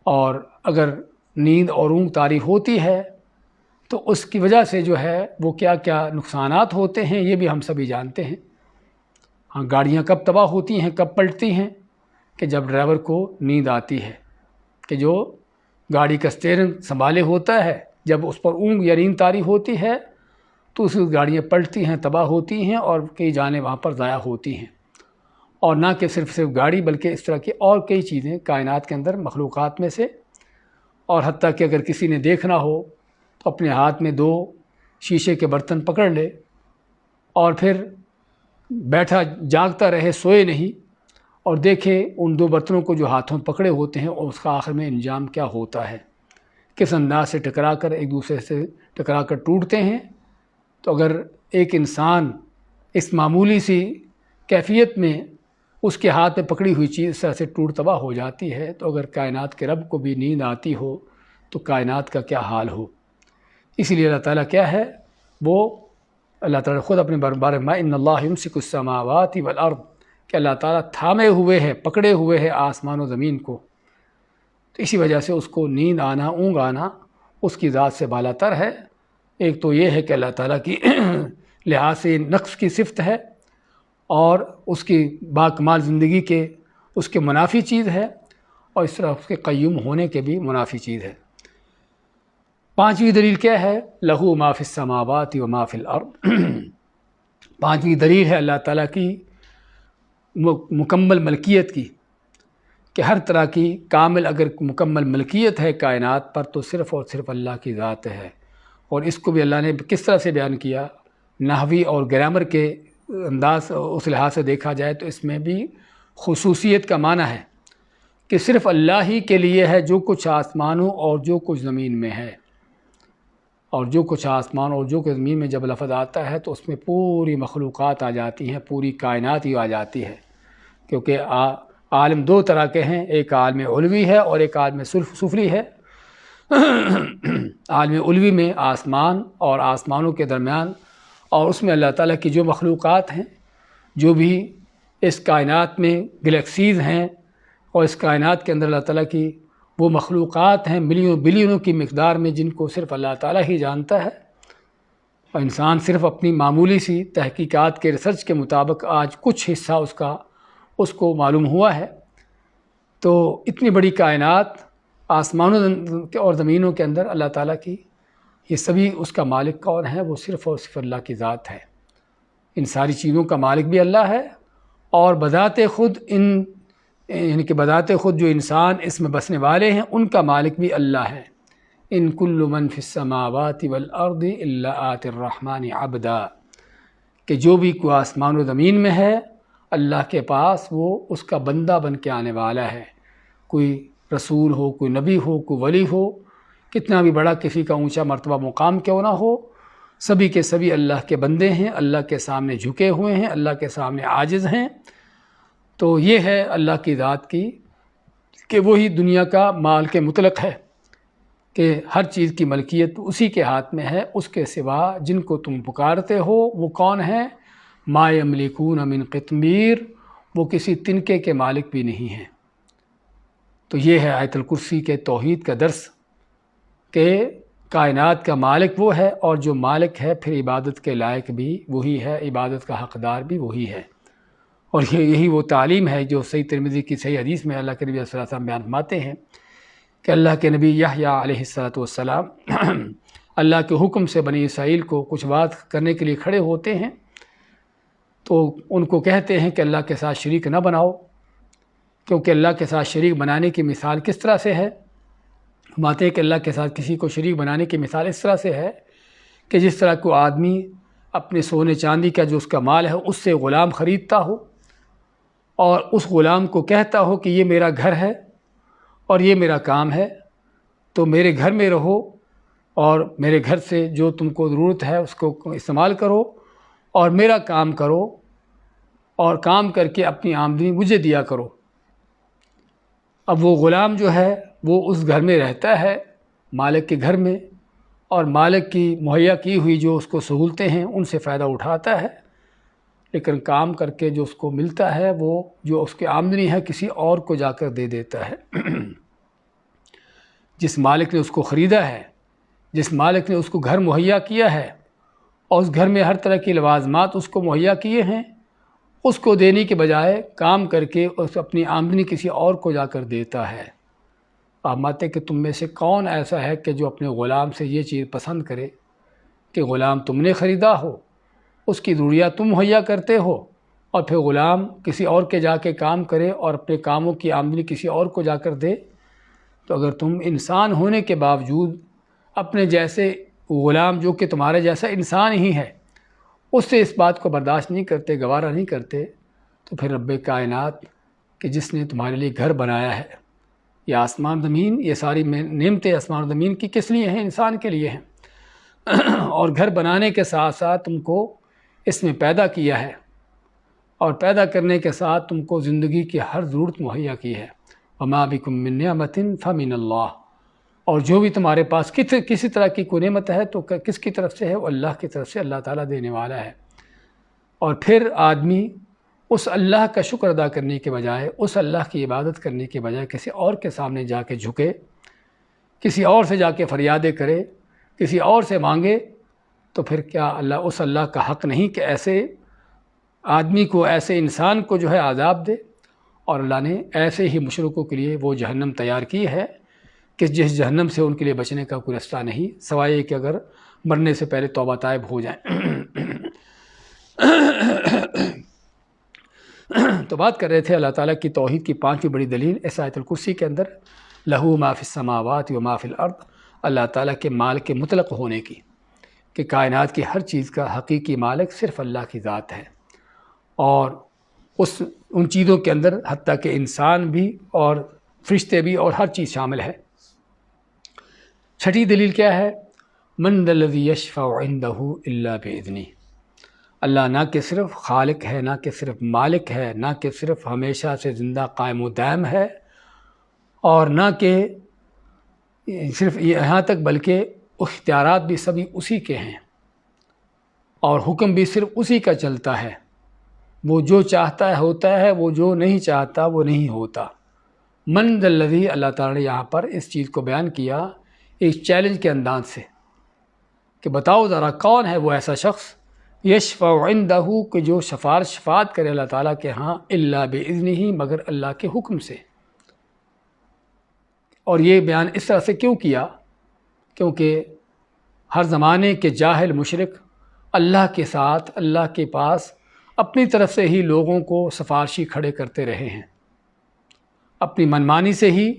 اور اگر نیند اور اونگ طاری ہوتی ہے تو اس کی وجہ سے جو ہے وہ کیا کیا نقصانات ہوتے ہیں یہ بھی ہم سبھی جانتے ہیں۔ گاڑیاں کب تباہ ہوتی ہیں، کب پلٹتی ہیں؟ کہ جب ڈرائیور کو نیند آتی ہے، کہ جو گاڑی کا اسٹیئرنگ سنبھالے ہوتا ہے، جب اس پر اونگ یا نیند طاری ہوتی ہے تو اس گاڑیاں پلٹتی ہیں، تباہ ہوتی ہیں، اور کئی جانیں وہاں پر ضائع ہوتی ہیں۔ اور نہ کہ صرف گاڑی، بلکہ اس طرح کی اور کئی چیزیں کائنات کے اندر مخلوقات میں سے، اور حتیٰ کہ اگر کسی نے دیکھنا ہو تو اپنے ہاتھ میں 2 شیشے کے برتن پکڑ لے اور پھر بیٹھا جاگتا رہے، سوئے نہیں، اور دیکھے ان 2 برتنوں کو جو ہاتھوں پکڑے ہوتے ہیں اور اس کا آخر میں انجام کیا ہوتا ہے، کس انداز سے ٹکرا کر ایک دوسرے سے ٹکرا کر ٹوٹتے ہیں۔ تو اگر ایک انسان اس معمولی سی کیفیت میں اس کے ہاتھ میں پکڑی ہوئی چیز اس طرح سے ٹوٹ تباہ ہو جاتی ہے، تو اگر کائنات کے رب کو بھی نیند آتی ہو تو کائنات کا کیا حال ہو۔ اسی لیے اللہ تعالیٰ کیا ہے، وہ اللہ تعالیٰ خود اپنے بارے میں ان اللہ یمسک السماوات والارض، کہ اللہ تعالیٰ تھامے ہوئے ہے، پکڑے ہوئے ہے آسمان و زمین کو۔ تو اسی وجہ سے اس کو نیند آنا، اونگ آنا اس کی ذات سے بالا تر ہے۔ ایک تو یہ ہے کہ اللہ تعالیٰ کی لحاظ سے نقص کی صفت ہے اور اس کی باکمال زندگی کے اس کے منافی چیز ہے، اور اس طرح اس کے قیوم ہونے کے بھی منافی چیز ہے۔ 5ویں دلیل کیا ہے؟ لہو ما فی السماوات و ما فی الارض۔ 5ویں دلیل ہے اللہ تعالیٰ کی مکمل ملکیت کی، کہ ہر طرح کی کامل اگر مکمل ملکیت ہے کائنات پر تو صرف اور صرف اللہ کی ذات ہے۔ اور اس کو بھی اللہ نے کس طرح سے بیان کیا؟ نحوی اور گرامر کے انداز اس لحاظ سے دیکھا جائے تو اس میں بھی خصوصیت کا معنی ہے کہ صرف اللہ ہی کے لیے ہے جو کچھ آسمانوں اور جو کچھ زمین میں ہے۔ اور جو کچھ آسمان اور جو کچھ زمین میں جب لفظ آتا ہے تو اس میں پوری مخلوقات آ جاتی ہیں، پوری کائنات ہی آ جاتی ہے، کیونکہ عالم 2 طرح کے ہیں، ایک عالم علوی ہے اور ایک عالم سفلی ہے۔ عالم علوی میں آسمان اور آسمانوں کے درمیان، اور اس میں اللہ تعالیٰ کی جو مخلوقات ہیں، جو بھی اس کائنات میں گلیکسیز ہیں، اور اس کائنات کے اندر اللہ تعالیٰ کی وہ مخلوقات ہیں ملینوں بلینوں کی مقدار میں، جن کو صرف اللہ تعالیٰ ہی جانتا ہے، اور انسان صرف اپنی معمولی سی تحقیقات کے ریسرچ کے مطابق آج کچھ حصہ اس کو معلوم ہوا ہے۔ تو اتنی بڑی کائنات آسمانوں اور زمینوں کے اندر اللہ تعالیٰ کی، یہ سبھی اس کا مالک کون ہے؟ وہ صرف اور صرف اللہ کی ذات ہے۔ ان ساری چیزوں کا مالک بھی اللہ ہے، اور بذات خود یعنی کہ بذات خود جو انسان اس میں بسنے والے ہیں ان کا مالک بھی اللہ ہے۔ ان کل من فی السماوات والارض الا آتی الرحمن عبدا، کہ جو بھی کوئی آسمان و زمین میں ہے اللہ کے پاس وہ اس کا بندہ بن کے آنے والا ہے، کوئی رسول ہو، کوئی نبی ہو، کوئی ولی ہو، کتنا بھی بڑا کسی کا اونچا مرتبہ مقام کیوں نہ ہو، سبھی کے سبھی اللہ کے بندے ہیں، اللہ کے سامنے جھکے ہوئے ہیں، اللہ کے سامنے عاجز ہیں۔ تو یہ ہے اللہ کی ذات کی کہ وہی دنیا کا مالک مطلق ہے، کہ ہر چیز کی ملکیت اسی کے ہاتھ میں ہے، اس کے سوا جن کو تم پکارتے ہو وہ کون ہیں؟ ما یملکون من قطمیر، وہ کسی تنکے کے مالک بھی نہیں ہیں۔ تو یہ ہے آیت الکرسی کے توحید کا درس، کہ کائنات کا مالک وہ ہے، اور جو مالک ہے پھر عبادت کے لائق بھی وہی ہے، عبادت کا حقدار بھی وہی ہے۔ اور یہی وہ تعلیم ہے جو صحیح ترمذی کی صحیح حدیث میں اللہ کے نبی صلی اللہ علیہ وسلم بیان فرماتے ہیں کہ اللہ کے نبی یحییٰ علیہ السلام اللہ کے حکم سے بنی اسرائیل کو کچھ بات کرنے کے لیے کھڑے ہوتے ہیں، تو ان کو کہتے ہیں کہ اللہ کے ساتھ شریک نہ بناؤ، کیونکہ اللہ کے ساتھ شریک بنانے کی مثال کس طرح سے ہے؟ فرماتے ہیں کہ اللہ کے ساتھ کسی کو شریک بنانے کی مثال اس طرح سے ہے کہ جس طرح کوئی آدمی اپنے سونے چاندی کا جو اس کا مال ہے اس سے غلام خریدتا ہو، اور اس غلام کو کہتا ہو کہ یہ میرا گھر ہے اور یہ میرا کام ہے، تو میرے گھر میں رہو اور میرے گھر سے جو تم کو ضرورت ہے اس کو استعمال کرو، اور میرا کام کرو اور کام کر کے اپنی آمدنی مجھے دیا کرو۔ اب وہ غلام جو ہے وہ اس گھر میں رہتا ہے، مالک کے گھر میں، اور مالک کی مہیا کی ہوئی جو اس کو سہولتیں ہیں ان سے فائدہ اٹھاتا ہے، لیکن کام کر کے جو اس کو ملتا ہے وہ جو اس کی آمدنی ہے کسی اور کو جا کر دے دیتا ہے۔ جس مالک نے اس کو خریدا ہے، جس مالک نے اس کو گھر مہیا کیا ہے اور اس گھر میں ہر طرح کی لوازمات اس کو مہیا کیے ہیں، اس کو دینے کے بجائے کام کر کے اس اپنی آمدنی کسی اور کو جا کر دیتا ہے۔ آپ مانتے ہیں کہ تم میں سے کون ایسا ہے کہ جو اپنے غلام سے یہ چیز پسند کرے کہ غلام تم نے خریدا ہو، اس کی ضروریات تم مہیا کرتے ہو، اور پھر غلام کسی اور کے جا کے کام کرے اور اپنے کاموں کی آمدنی کسی اور کو جا کر دے؟ تو اگر تم انسان ہونے کے باوجود اپنے جیسے غلام جو کہ تمہارے جیسا انسان ہی ہے اس سے اس بات کو برداشت نہیں کرتے، گوارا نہیں کرتے، تو پھر رب کائنات کہ جس نے تمہارے لیے گھر بنایا ہے، یہ آسمان زمین، یہ ساری نعمتیں آسمان زمین کی کس لیے ہیں؟ انسان کے لیے ہیں۔ اور گھر بنانے کے ساتھ ساتھ تم کو اس میں پیدا کیا ہے، اور پیدا کرنے کے ساتھ تم کو زندگی کی ہر ضرورت مہیا کی ہے۔ وما بکم من نعمت فمن اللہ، اور جو بھی تمہارے پاس کسی طرح کی کوئی نعمت ہے تو کس کی طرف سے ہے؟ وہ اللہ کی طرف سے، اللہ تعالیٰ دینے والا ہے۔ اور پھر آدمی اس اللہ کا شکر ادا کرنے کے بجائے، اس اللہ کی عبادت کرنے کے بجائے کسی اور کے سامنے جا کے جھکے، کسی اور سے جا کے فریادیں کرے، کسی اور سے مانگے، تو پھر کیا اللہ اس اللہ کا حق نہیں کہ ایسے آدمی کو، ایسے انسان کو جو ہے عذاب دے؟ اور اللہ نے ایسے ہی مشرکوں کے لیے وہ جہنم تیار کی ہے کہ جس جہنم سے ان کے لیے بچنے کا کوئی رستہ نہیں، سوائے کہ اگر مرنے سے پہلے توبہ طائب ہو جائیں۔ تو بات کر رہے تھے اللہ تعالیٰ کی توحید کی پانچویں بڑی دلیل اس آیت الکرسی کے اندر، لہو ما فی السماوات و ما فی الارض، اللہ تعالیٰ کے مالک کے مطلق ہونے کی، کہ کائنات کی ہر چیز کا حقیقی مالک صرف اللہ کی ذات ہے، اور ان چیزوں کے اندر حتیٰ کہ انسان بھی اور فرشتے بھی اور ہر چیز شامل ہے۔ چھٹی دلیل کیا ہے؟ من ذا الذی یشفع عندہ الا باذنہ، اللہ نہ کہ صرف خالق ہے، نہ کہ صرف مالک ہے، نہ کہ صرف ہمیشہ سے زندہ قائم و دائم ہے، اور نہ کہ صرف یہاں تک بلکہ اختیارات بھی سبھی اسی کے ہیں، اور حکم بھی صرف اسی کا چلتا ہے۔ وہ جو چاہتا ہے ہوتا ہے، وہ جو نہیں چاہتا وہ نہیں ہوتا۔ من ذا الذی، اللہ تعالیٰ نے یہاں پر اس چیز کو بیان کیا ایک چیلنج کے انداز سے کہ بتاؤ ذرا کون ہے وہ ایسا شخص یشفع عندہ، کہ جو شفاعت کرے اللہ تعالیٰ کے ہاں، الا باذنہ، مگر اللہ کے حکم سے۔ اور یہ بیان اس طرح سے کیوں کیا؟ کیونکہ ہر زمانے کے جاہل مشرک اللہ کے ساتھ، اللہ کے پاس اپنی طرف سے ہی لوگوں کو سفارشی کھڑے کرتے رہے ہیں، اپنی منمانی سے ہی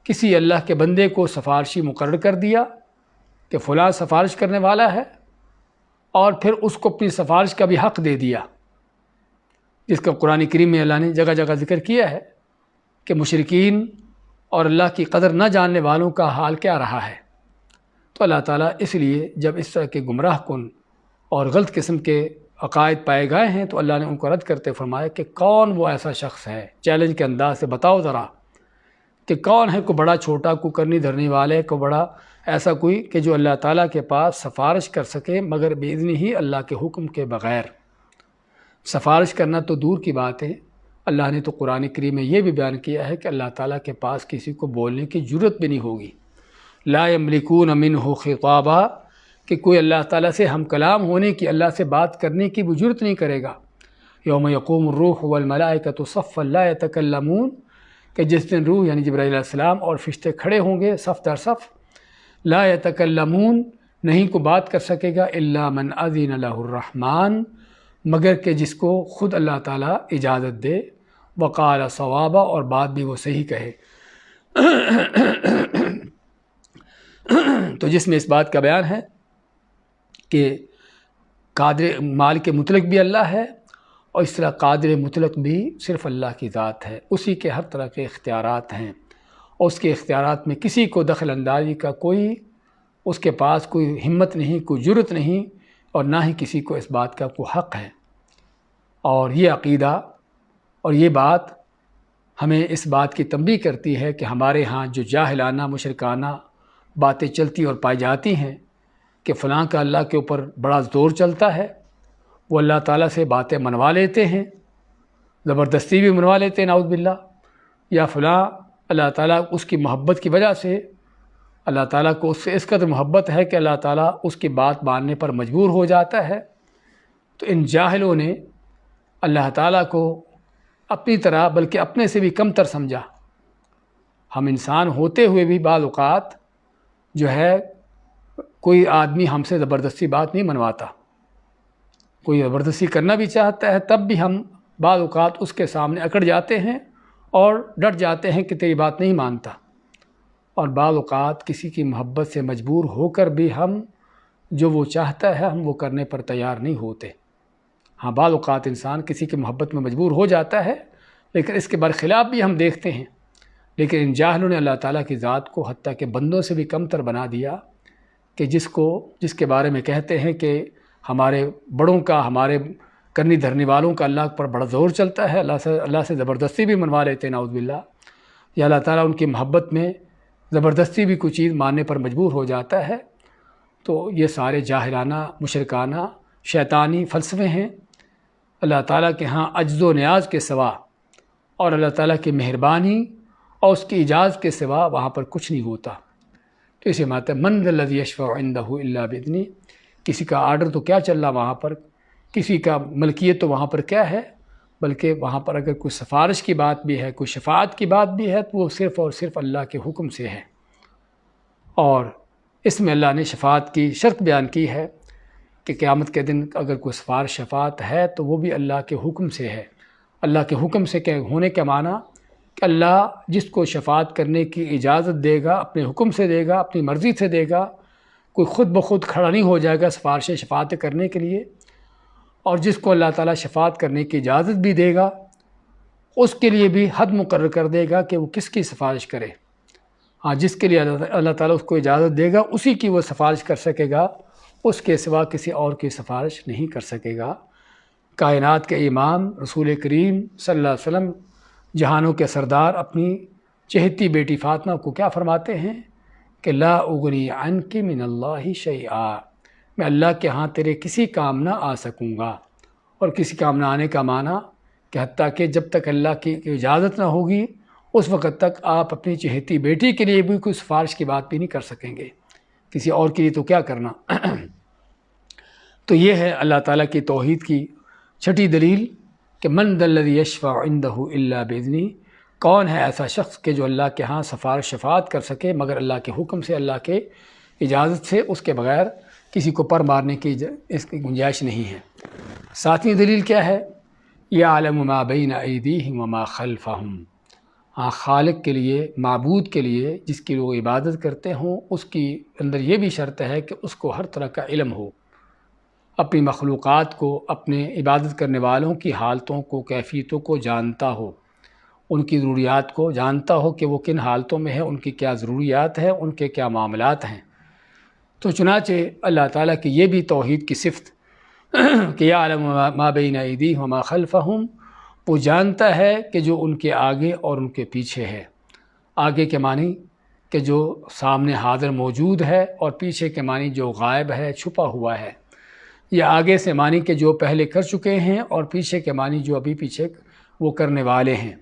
کسی اللہ کے بندے کو سفارشی مقرر کر دیا کہ فلاں سفارش کرنے والا ہے، اور پھر اس کو اپنی سفارش کا بھی حق دے دیا۔ جس کا قرآن کریم میں اللہ نے جگہ جگہ ذکر کیا ہے کہ مشرکین اور اللہ کی قدر نہ جاننے والوں کا حال کیا رہا ہے۔ تو اللہ تعالیٰ اس لیے جب اس طرح کے گمراہ کن اور غلط قسم کے عقائد پائے گئے ہیں تو اللہ نے ان کو رد کرتے فرمایا کہ کون وہ ایسا شخص ہے، چیلنج کے انداز سے بتاؤ ذرا کہ کون ہے کوئی بڑا چھوٹا، کوئی کرنی دھرنی والے، کوئی بڑا ایسا کوئی کہ جو اللہ تعالیٰ کے پاس سفارش کر سکے مگر بإذن ہی، اللہ کے حکم کے بغیر۔ سفارش کرنا تو دور کی بات ہے، اللہ نے تو قرآن کریم میں یہ بھی بیان کیا ہے کہ اللہ تعالیٰ کے پاس کسی کو بولنے کی جرت بھی نہیں ہوگی۔ لا یملکون منہ خطابا، کہ کوئی اللہ تعالیٰ سے ہم کلام ہونے کی، اللہ سے بات کرنے کی وہ جرت نہیں کرے گا۔ یوم یقوم الروح والملائکۃ صفا لا یتکلمون، کہ جس دن روح یعنی جبرائیل علیہ السلام اور فرشتے کھڑے ہوں گے صف در صف، لا یتکلمون، نہیں کو بات کر سکے گا، الا من اذن لہ الرحمن، مگر کہ جس کو خود اللہ تعالیٰ اجازت دے، وقال صوابا، اور بات بھی وہ صحیح کہے۔ تو جس میں اس بات کا بیان ہے کہ قادر مالک مطلق بھی اللہ ہے، اور اس طرح قادر مطلق بھی صرف اللہ کی ذات ہے، اسی کے ہر طرح کے اختیارات ہیں، اور اس کے اختیارات میں کسی کو دخل اندازی کا کوئی اس کے پاس کوئی ہمت نہیں، کوئی جرت نہیں، اور نہ ہی کسی کو اس بات کا کوئی حق ہے۔ اور یہ عقیدہ اور یہ بات ہمیں اس بات کی تنبیہ کرتی ہے کہ ہمارے ہاں جو جاہلانہ مشرکانہ باتیں چلتی اور پائی جاتی ہیں کہ فلاں کا اللہ کے اوپر بڑا زور چلتا ہے، وہ اللہ تعالیٰ سے باتیں منوا لیتے ہیں، زبردستی بھی منوا لیتے ہیں نعوذ باللہ، یا فلاں اللہ تعالیٰ اس کی محبت کی وجہ سے، اللہ تعالیٰ کو اس سے اس قدر محبت ہے کہ اللہ تعالیٰ اس کی بات ماننے پر مجبور ہو جاتا ہے۔ تو ان جاہلوں نے اللہ تعالیٰ کو اپنی طرح بلکہ اپنے سے بھی کم تر سمجھا۔ ہم انسان ہوتے ہوئے بھی بعض اوقات جو ہے کوئی آدمی ہم سے زبردستی بات نہیں منواتا، کوئی زبردستی کرنا بھی چاہتا ہے تب بھی ہم بعض اوقات اس کے سامنے اکڑ جاتے ہیں اور ڈٹ جاتے ہیں کہ تیری بات نہیں مانتا، اور بعض اوقات کسی کی محبت سے مجبور ہو کر بھی ہم جو وہ چاہتا ہے ہم وہ کرنے پر تیار نہیں ہوتے۔ ہاں بعض اوقات انسان کسی کی محبت میں مجبور ہو جاتا ہے، لیکن اس کے برخلاف بھی ہم دیکھتے ہیں، لیکن ان جاہلوں نے اللہ تعالیٰ کی ذات کو حتیٰ کہ بندوں سے بھی کم تر بنا دیا، کہ جس کے بارے میں کہتے ہیں کہ ہمارے بڑوں کا، ہمارے کرنی دھرنی والوں کا اللہ پر بڑا زور چلتا ہے، اللہ سے زبردستی بھی منوا لیتے ہیں نعوذ باللہ، یا اللہ تعالیٰ ان کی محبت میں زبردستی بھی کوئی چیز ماننے پر مجبور ہو جاتا ہے۔ تو یہ سارے جاہلانہ مشرکانہ شیطانی فلسفے ہیں۔ اللہ تعالیٰ کے ہاں عجز و نیاز کے سوا اور اللہ تعالیٰ کی مہربانی اور اس کی اجازت کے سوا وہاں پر کچھ نہیں ہوتا۔ تو اسے ماتا من ذا الذی یشفع عندہ الا باذنہ، کسی کا آرڈر تو کیا چل رہا وہاں پر، کسی کا ملکیت تو وہاں پر کیا ہے، بلکہ وہاں پر اگر کوئی سفارش کی بات بھی ہے، کوئی شفاعت کی بات بھی ہے تو وہ صرف اور صرف اللہ کے حکم سے ہے۔ اور اس میں اللہ نے شفاعت کی شرط بیان کی ہے کہ قیامت کے دن اگر کوئی سفارش شفاعت ہے تو وہ بھی اللہ کے حکم سے ہے۔ اللہ کے حکم سے ہونے کا معنی کہ اللہ جس کو شفاعت کرنے کی اجازت دے گا اپنے حکم سے دے گا، اپنی مرضی سے دے گا، کوئی خود بخود کھڑا نہیں ہو جائے گا سفارش شفاعت کرنے کے لیے، اور جس کو اللہ تعالیٰ شفاعت کرنے کی اجازت بھی دے گا اس کے لیے بھی حد مقرر کر دے گا کہ وہ کس کی سفارش کرے۔ ہاں جس کے لیے اللہ تعالیٰ اس کو اجازت دے گا اسی کی وہ سفارش کر سکے گا، اس کے سوا کسی اور کی سفارش نہیں کر سکے گا۔ کائنات کے امام رسول کریم صلی اللہ علیہ وسلم، جہانوں کے سردار، اپنی چہیتی بیٹی فاطمہ کو کیا فرماتے ہیں کہ لا اغنی عنک من اللہ شیئا، میں اللہ کے ہاں تیرے کسی کام نہ آ سکوں گا۔ اور کسی کام نہ آنے کا معنی کہ حتیٰ کہ جب تک اللہ کی اجازت نہ ہوگی اس وقت تک آپ اپنی چہیتی بیٹی کے لیے بھی کوئی سفارش کی بات بھی نہیں کر سکیں گے، کسی اور کے لیے تو کیا کرنا۔ تو یہ ہے اللہ تعالیٰ کی توحید کی چھٹی دلیل کہ من ذا الذی یشفع عندہ الا باذنہ، کون ہے ایسا شخص کہ جو اللہ کے ہاں سفارش شفاعت کر سکے مگر اللہ کے حکم سے، اللہ کے اجازت سے، اس کے بغیر کسی کو پر مارنے کی اس کی گنجائش نہیں ہے۔ ساتویں دلیل کیا ہے؟ یعلم ما بین ایدیہم وما خلفہم، ہاں خالق کے لیے، معبود کے لیے جس کی وہ عبادت کرتے ہوں، اس کی اندر یہ بھی شرط ہے کہ اس کو ہر طرح کا علم ہو، اپنی مخلوقات کو، اپنے عبادت کرنے والوں کی حالتوں کو، کیفیتوں کو جانتا ہو، ان کی ضروریات کو جانتا ہو کہ وہ کن حالتوں میں ہے، ان کی کیا ضروریات ہیں، ان کے کیا معاملات ہیں۔ تو چنانچہ اللہ تعالیٰ کی یہ بھی توحید کی صفت کہ یعلم ما بین ایدیہم وما خلفہم، وہ جانتا ہے کہ جو ان کے آگے اور ان کے پیچھے ہے۔ آگے کے معنی کہ جو سامنے حاضر موجود ہے، اور پیچھے کے معنی جو غائب ہے، چھپا ہوا ہے۔ یا آگے سے معنی کہ جو پہلے کر چکے ہیں، اور پیچھے کے معنی جو ابھی پیچھے وہ کرنے والے ہیں۔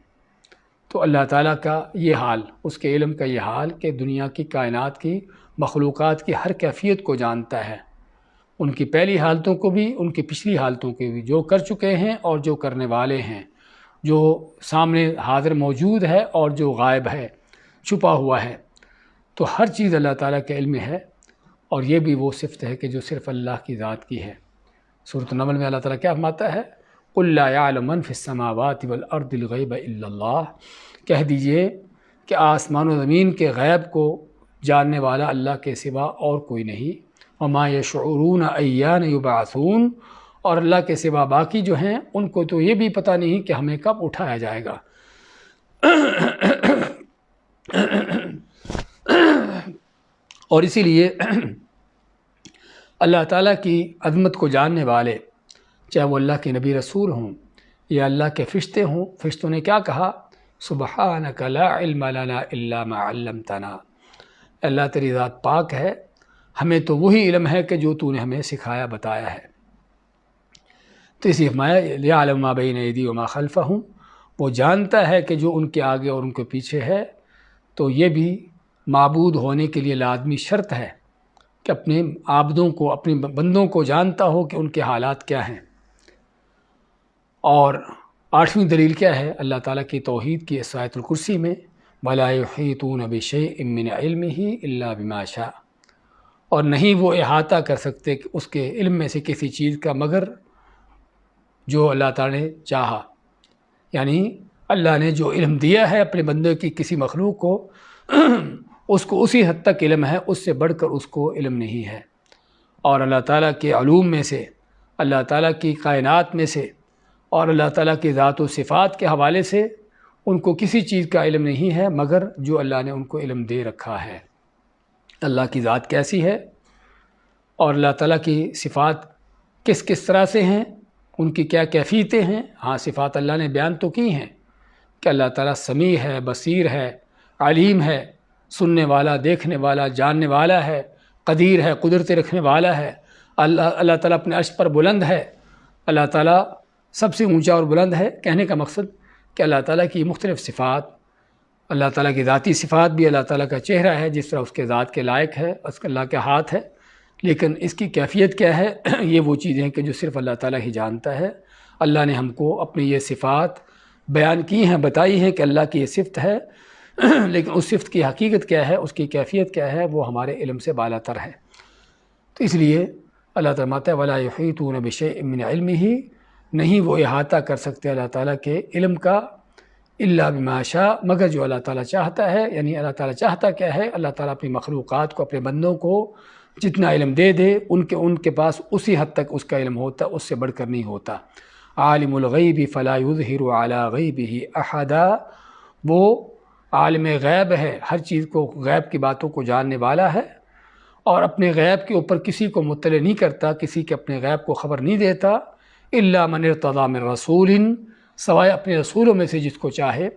تو اللہ تعالیٰ کا یہ حال، اس کے علم کا یہ حال کہ دنیا کی، کائنات کی، مخلوقات کی ہر کیفیت کو جانتا ہے، ان کی پہلی حالتوں کو بھی، ان کی پچھلی حالتوں کو بھی، جو کر چکے ہیں اور جو کرنے والے ہیں، جو سامنے حاضر موجود ہے اور جو غائب ہے، چھپا ہوا ہے۔ تو ہر چیز اللہ تعالیٰ کے علم ہے، اور یہ بھی وہ صفت ہے کہ جو صرف اللہ کی ذات کی ہے۔ سورۃ النمل میں اللہ تعالیٰ کیا فرماتا ہے؟ قُل لَّا يَعْلَمُ مَن فِي السَّمَاوَاتِ وَالْأَرْضِ الْغَيْبَ إِلَّا اللَّهُ، کہہ دیجئے کہ آسمان و زمین کے غیب کو جاننے والا اللہ کے سوا اور کوئی نہیں۔ وَمَا يَشْعُرُونَ أَيَّانَ يُبْعَثُونَ، اور اللہ کے سوا باقی جو ہیں ان کو تو یہ بھی پتہ نہیں کہ ہمیں کب اٹھایا جائے گا۔ اور اسی لیے اللہ تعالیٰ کی عظمت کو جاننے والے، چاہے وہ اللہ کے نبی رسول ہوں یا اللہ کے فرشتے ہوں، فرشتوں نے کیا کہا؟ سبحانک لا علم لنا الا ما علمتنا، اللہ تیری ذات پاک ہے، ہمیں تو وہی علم ہے کہ جو تو نے ہمیں سکھایا، بتایا ہے۔ تو اسی فرمایا یعلم ما بین ایدیہم وما خلفہم، وہ جانتا ہے کہ جو ان کے آگے اور ان کے پیچھے ہے۔ تو یہ بھی معبود ہونے کے لیے لازمی شرط ہے کہ اپنے عابدوں کو، اپنے بندوں کو جانتا ہو کہ ان کے حالات کیا ہیں۔ اور 8ویں دلیل کیا ہے اللہ تعالیٰ کی توحید کی؟ اس آیت الکرسی میں وَلَا يُحِيطُونَ بِشَيْءٍ مِّنْ عِلْمِهِ إِلَّا بِمَا شَاءَ، اور نہیں وہ احاطہ کر سکتے کہ اس کے علم میں سے کسی چیز کا مگر جو اللہ تعالیٰ نے چاہا۔ یعنی اللہ نے جو علم دیا ہے اپنے بندے کی کسی مخلوق کو، اس کو اسی حد تک علم ہے، اس سے بڑھ کر اس کو علم نہیں ہے۔ اور اللہ تعالیٰ کے علوم میں سے، اللہ تعالیٰ کی کائنات میں سے، اور اللہ تعالیٰ کی ذات و صفات کے حوالے سے ان کو کسی چیز کا علم نہیں ہے مگر جو اللہ نے ان کو علم دے رکھا ہے۔ اللہ کی ذات کیسی ہے اور اللہ تعالیٰ کی صفات کس کس طرح سے ہیں، ان کی کیا کیفیتیں ہیں؟ ہاں، صفات اللہ نے بیان تو کی ہیں کہ اللہ تعالیٰ سمیع ہے، بصیر ہے، علیم ہے، سننے والا، دیکھنے والا، جاننے والا ہے، قدیر ہے، قدرت رکھنے والا ہے۔ اللہ تعالیٰ اپنے عرش پر بلند ہے، اللہ تعالیٰ سب سے اونچا اور بلند ہے۔ کہنے کا مقصد کہ اللہ تعالیٰ کی مختلف صفات، اللہ تعالیٰ کی ذاتی صفات بھی، اللہ تعالیٰ کا چہرہ ہے جس طرح اس کے ذات کے لائق ہے، اس کا اللہ کا ہاتھ ہے، لیکن اس کی کیفیت کیا ہے؟ یہ وہ چیزیں کہ جو صرف اللہ تعالیٰ ہی جانتا ہے۔ اللہ نے ہم کو اپنی یہ صفات بیان کی ہیں، بتائی ہیں کہ اللہ کی یہ صفت ہے، لیکن اس صفت کی حقیقت کیا ہے، اس کی کیفیت کیا ہے، وہ ہمارے علم سے بالا تر ہے۔ تو اس لیے اللہ تعالیٰ فرماتا ہے وَلَا يُحِيطُونَ بِشَيْءٍ مِّنْ عِلْمِهِ، نہیں وہ احاطہ کر سکتے اللہ تعالیٰ کے علم کا، الا بما شاء، مگر جو اللہ تعالیٰ چاہتا ہے۔ یعنی اللہ تعالیٰ چاہتا کیا ہے؟ اللہ تعالیٰ اپنی مخلوقات کو، اپنے بندوں کو جتنا علم دے دے، ان کے پاس اسی حد تک اس کا علم ہوتا، اس سے بڑھ کر نہیں ہوتا۔ عالم الغیب فلا یظہر علی غیبہ احدا، وہ عالم غیب ہے، ہر چیز کو، غیب کی باتوں کو جاننے والا ہے، اور اپنے غیب کے اوپر کسی کو مطلع نہیں کرتا، کسی کے اپنے غیب کو خبر نہیں دیتا، الا من ارتضی من رسول، سوائے اپنے رسولوں میں سے جس کو چاہے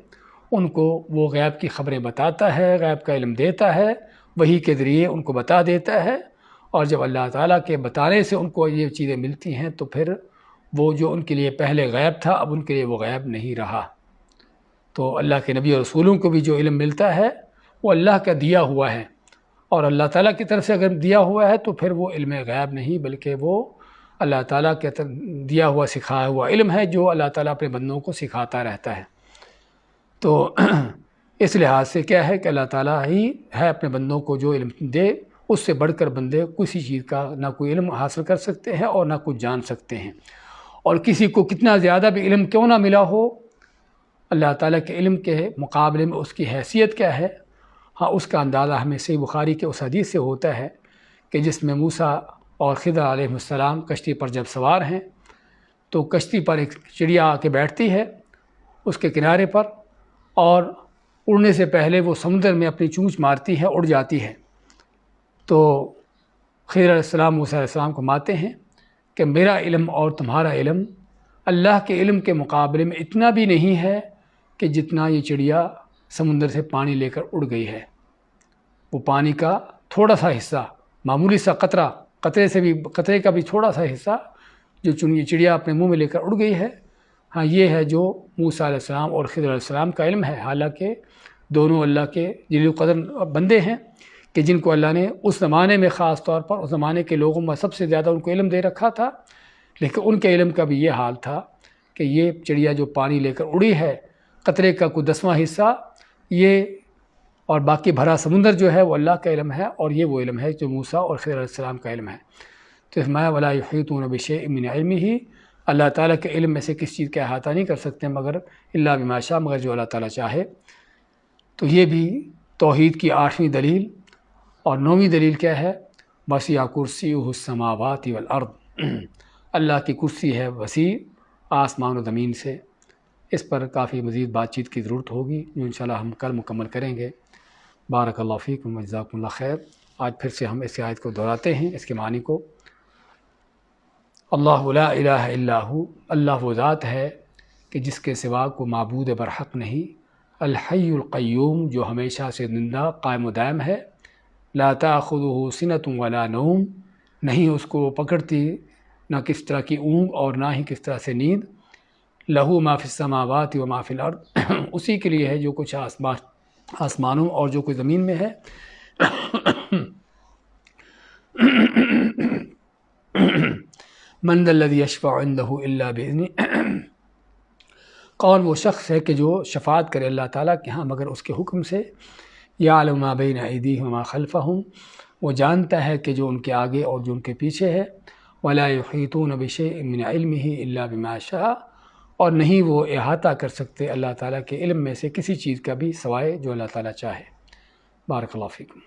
ان کو وہ غیب کی خبریں بتاتا ہے، غیب کا علم دیتا ہے، وحی کے ذریعے ان کو بتا دیتا ہے۔ اور جب اللہ تعالیٰ کے بتانے سے ان کو یہ چیزیں ملتی ہیں تو پھر وہ جو ان کے لیے پہلے غیب تھا اب ان کے لیے وہ غیب نہیں رہا۔ تو اللہ کے نبی اور رسولوں کو بھی جو علم ملتا ہے وہ اللہ کا دیا ہوا ہے، اور اللہ تعالیٰ کی طرف سے اگر دیا ہوا ہے تو پھر وہ علم غیب نہیں بلکہ وہ اللہ تعالیٰ کے دیا ہوا، سکھایا ہوا علم ہے جو اللہ تعالیٰ اپنے بندوں کو سکھاتا رہتا ہے۔ تو اس لحاظ سے کیا ہے کہ اللہ تعالیٰ ہی ہے اپنے بندوں کو جو علم دے، اس سے بڑھ کر بندے کسی چیز کا نہ کوئی علم حاصل کر سکتے ہیں اور نہ کچھ جان سکتے ہیں۔ اور کسی کو کتنا زیادہ بھی علم کیوں نہ ملا ہو، اللہ تعالیٰ کے علم کے مقابلے میں اس کی حیثیت کیا ہے؟ ہاں، اس کا اندازہ ہمیں صحیح بخاری کے اس حدیث سے ہوتا ہے کہ جس میں موسیٰ اور خضر علیہ السلام کشتی پر جب سوار ہیں تو کشتی پر ایک چڑیا آ کے بیٹھتی ہے اس کے کنارے پر، اور اڑنے سے پہلے وہ سمندر میں اپنی چونچ مارتی ہے، اڑ جاتی ہے۔ تو خضر علیہ السلام موسیٰ علیہ السلام کو مانتے ہیں کہ میرا علم اور تمہارا علم اللہ کے علم کے مقابلے میں اتنا بھی نہیں ہے کہ جتنا یہ چڑیا سمندر سے پانی لے کر اڑ گئی ہے۔ وہ پانی کا تھوڑا سا حصہ، معمولی سا قطرے کا بھی تھوڑا سا حصہ جو یہ چڑیا اپنے منہ میں لے کر اڑ گئی ہے، ہاں یہ ہے جو موسیٰ علیہ السلام اور خضر علیہ السلام کا علم ہے۔ حالانکہ دونوں اللہ کے جلیل القدر بندے ہیں کہ جن کو اللہ نے اس زمانے میں خاص طور پر اس زمانے کے لوگوں میں سب سے زیادہ ان کو علم دے رکھا تھا، لیکن ان کے علم کا بھی یہ حال تھا کہ یہ چڑیا جو پانی لے کر اڑی ہے، قطرے کا کوئی 10واں حصہ یہ، اور باقی بھرا سمندر جو ہے وہ اللہ کا علم ہے، اور یہ وہ علم ہے جو موسیٰ اور خضر علیہ السلام کا علم ہے۔ تو فرمایا وَلَا يُحِيطُونَ بِشَيْءٍ مِّنْ عِلْمِهِ، اللہ تعالیٰ کے علم میں سے کسی چیز کا احاطہ نہیں کر سکتے مگر الا بما شاء، مگر جو اللہ تعالیٰ چاہے۔ تو یہ بھی توحید کی 8ویں دلیل۔ اور 9ویں دلیل کیا ہے؟ وسع کرسیہ السماوات والارض، اللہ کی کرسی ہے وسیع آسمان و زمین سے۔ اس پر کافی مزید بات چیت کی ضرورت ہوگی جو انشاءاللہ ہم کل مکمل کریں گے۔ بارک اللہ فیکم وجزاکم اللہ خیر۔ آج پھر سے ہم اس آیت کو دہراتے ہیں، اس کے معنی کو۔ اللہ لا الہ الا ہو، اللہ وہ ذات ہے کہ جس کے سوا کو معبود برحق نہیں، الحی القیوم جو ہمیشہ سے زندہ قائم و دائم ہے، لا تأخذہ سنۃ ولا نوم، نہیں اس کو پکڑتی نہ کس طرح کی اونگ اور نہ ہی کس طرح سے نیند، لہو ما فی السماوات و ما فی الارض، اسی کے لیے ہے جو کچھ آسمانوں اور جو کچھ زمین میں ہے۔ من ذا الذی یشفع عندہ الا باذنہ، کون وہ شخص ہے کہ جو شفاعت کرے اللہ تعالیٰ کے ہاں مگر اس کے حکم سے۔ یعلم ما بین ایدیہم وما خلفہم، وہ جانتا ہے کہ جو ان کے آگے اور جو ان کے پیچھے ہے۔ ولا یحیطون بشیء من علمہ الا بما شاء، اور نہیں وہ احاطہ کر سکتے اللہ تعالیٰ کے علم میں سے کسی چیز کا بھی سوائے جو اللہ تعالیٰ چاہے۔ بارک اللہ فیکم۔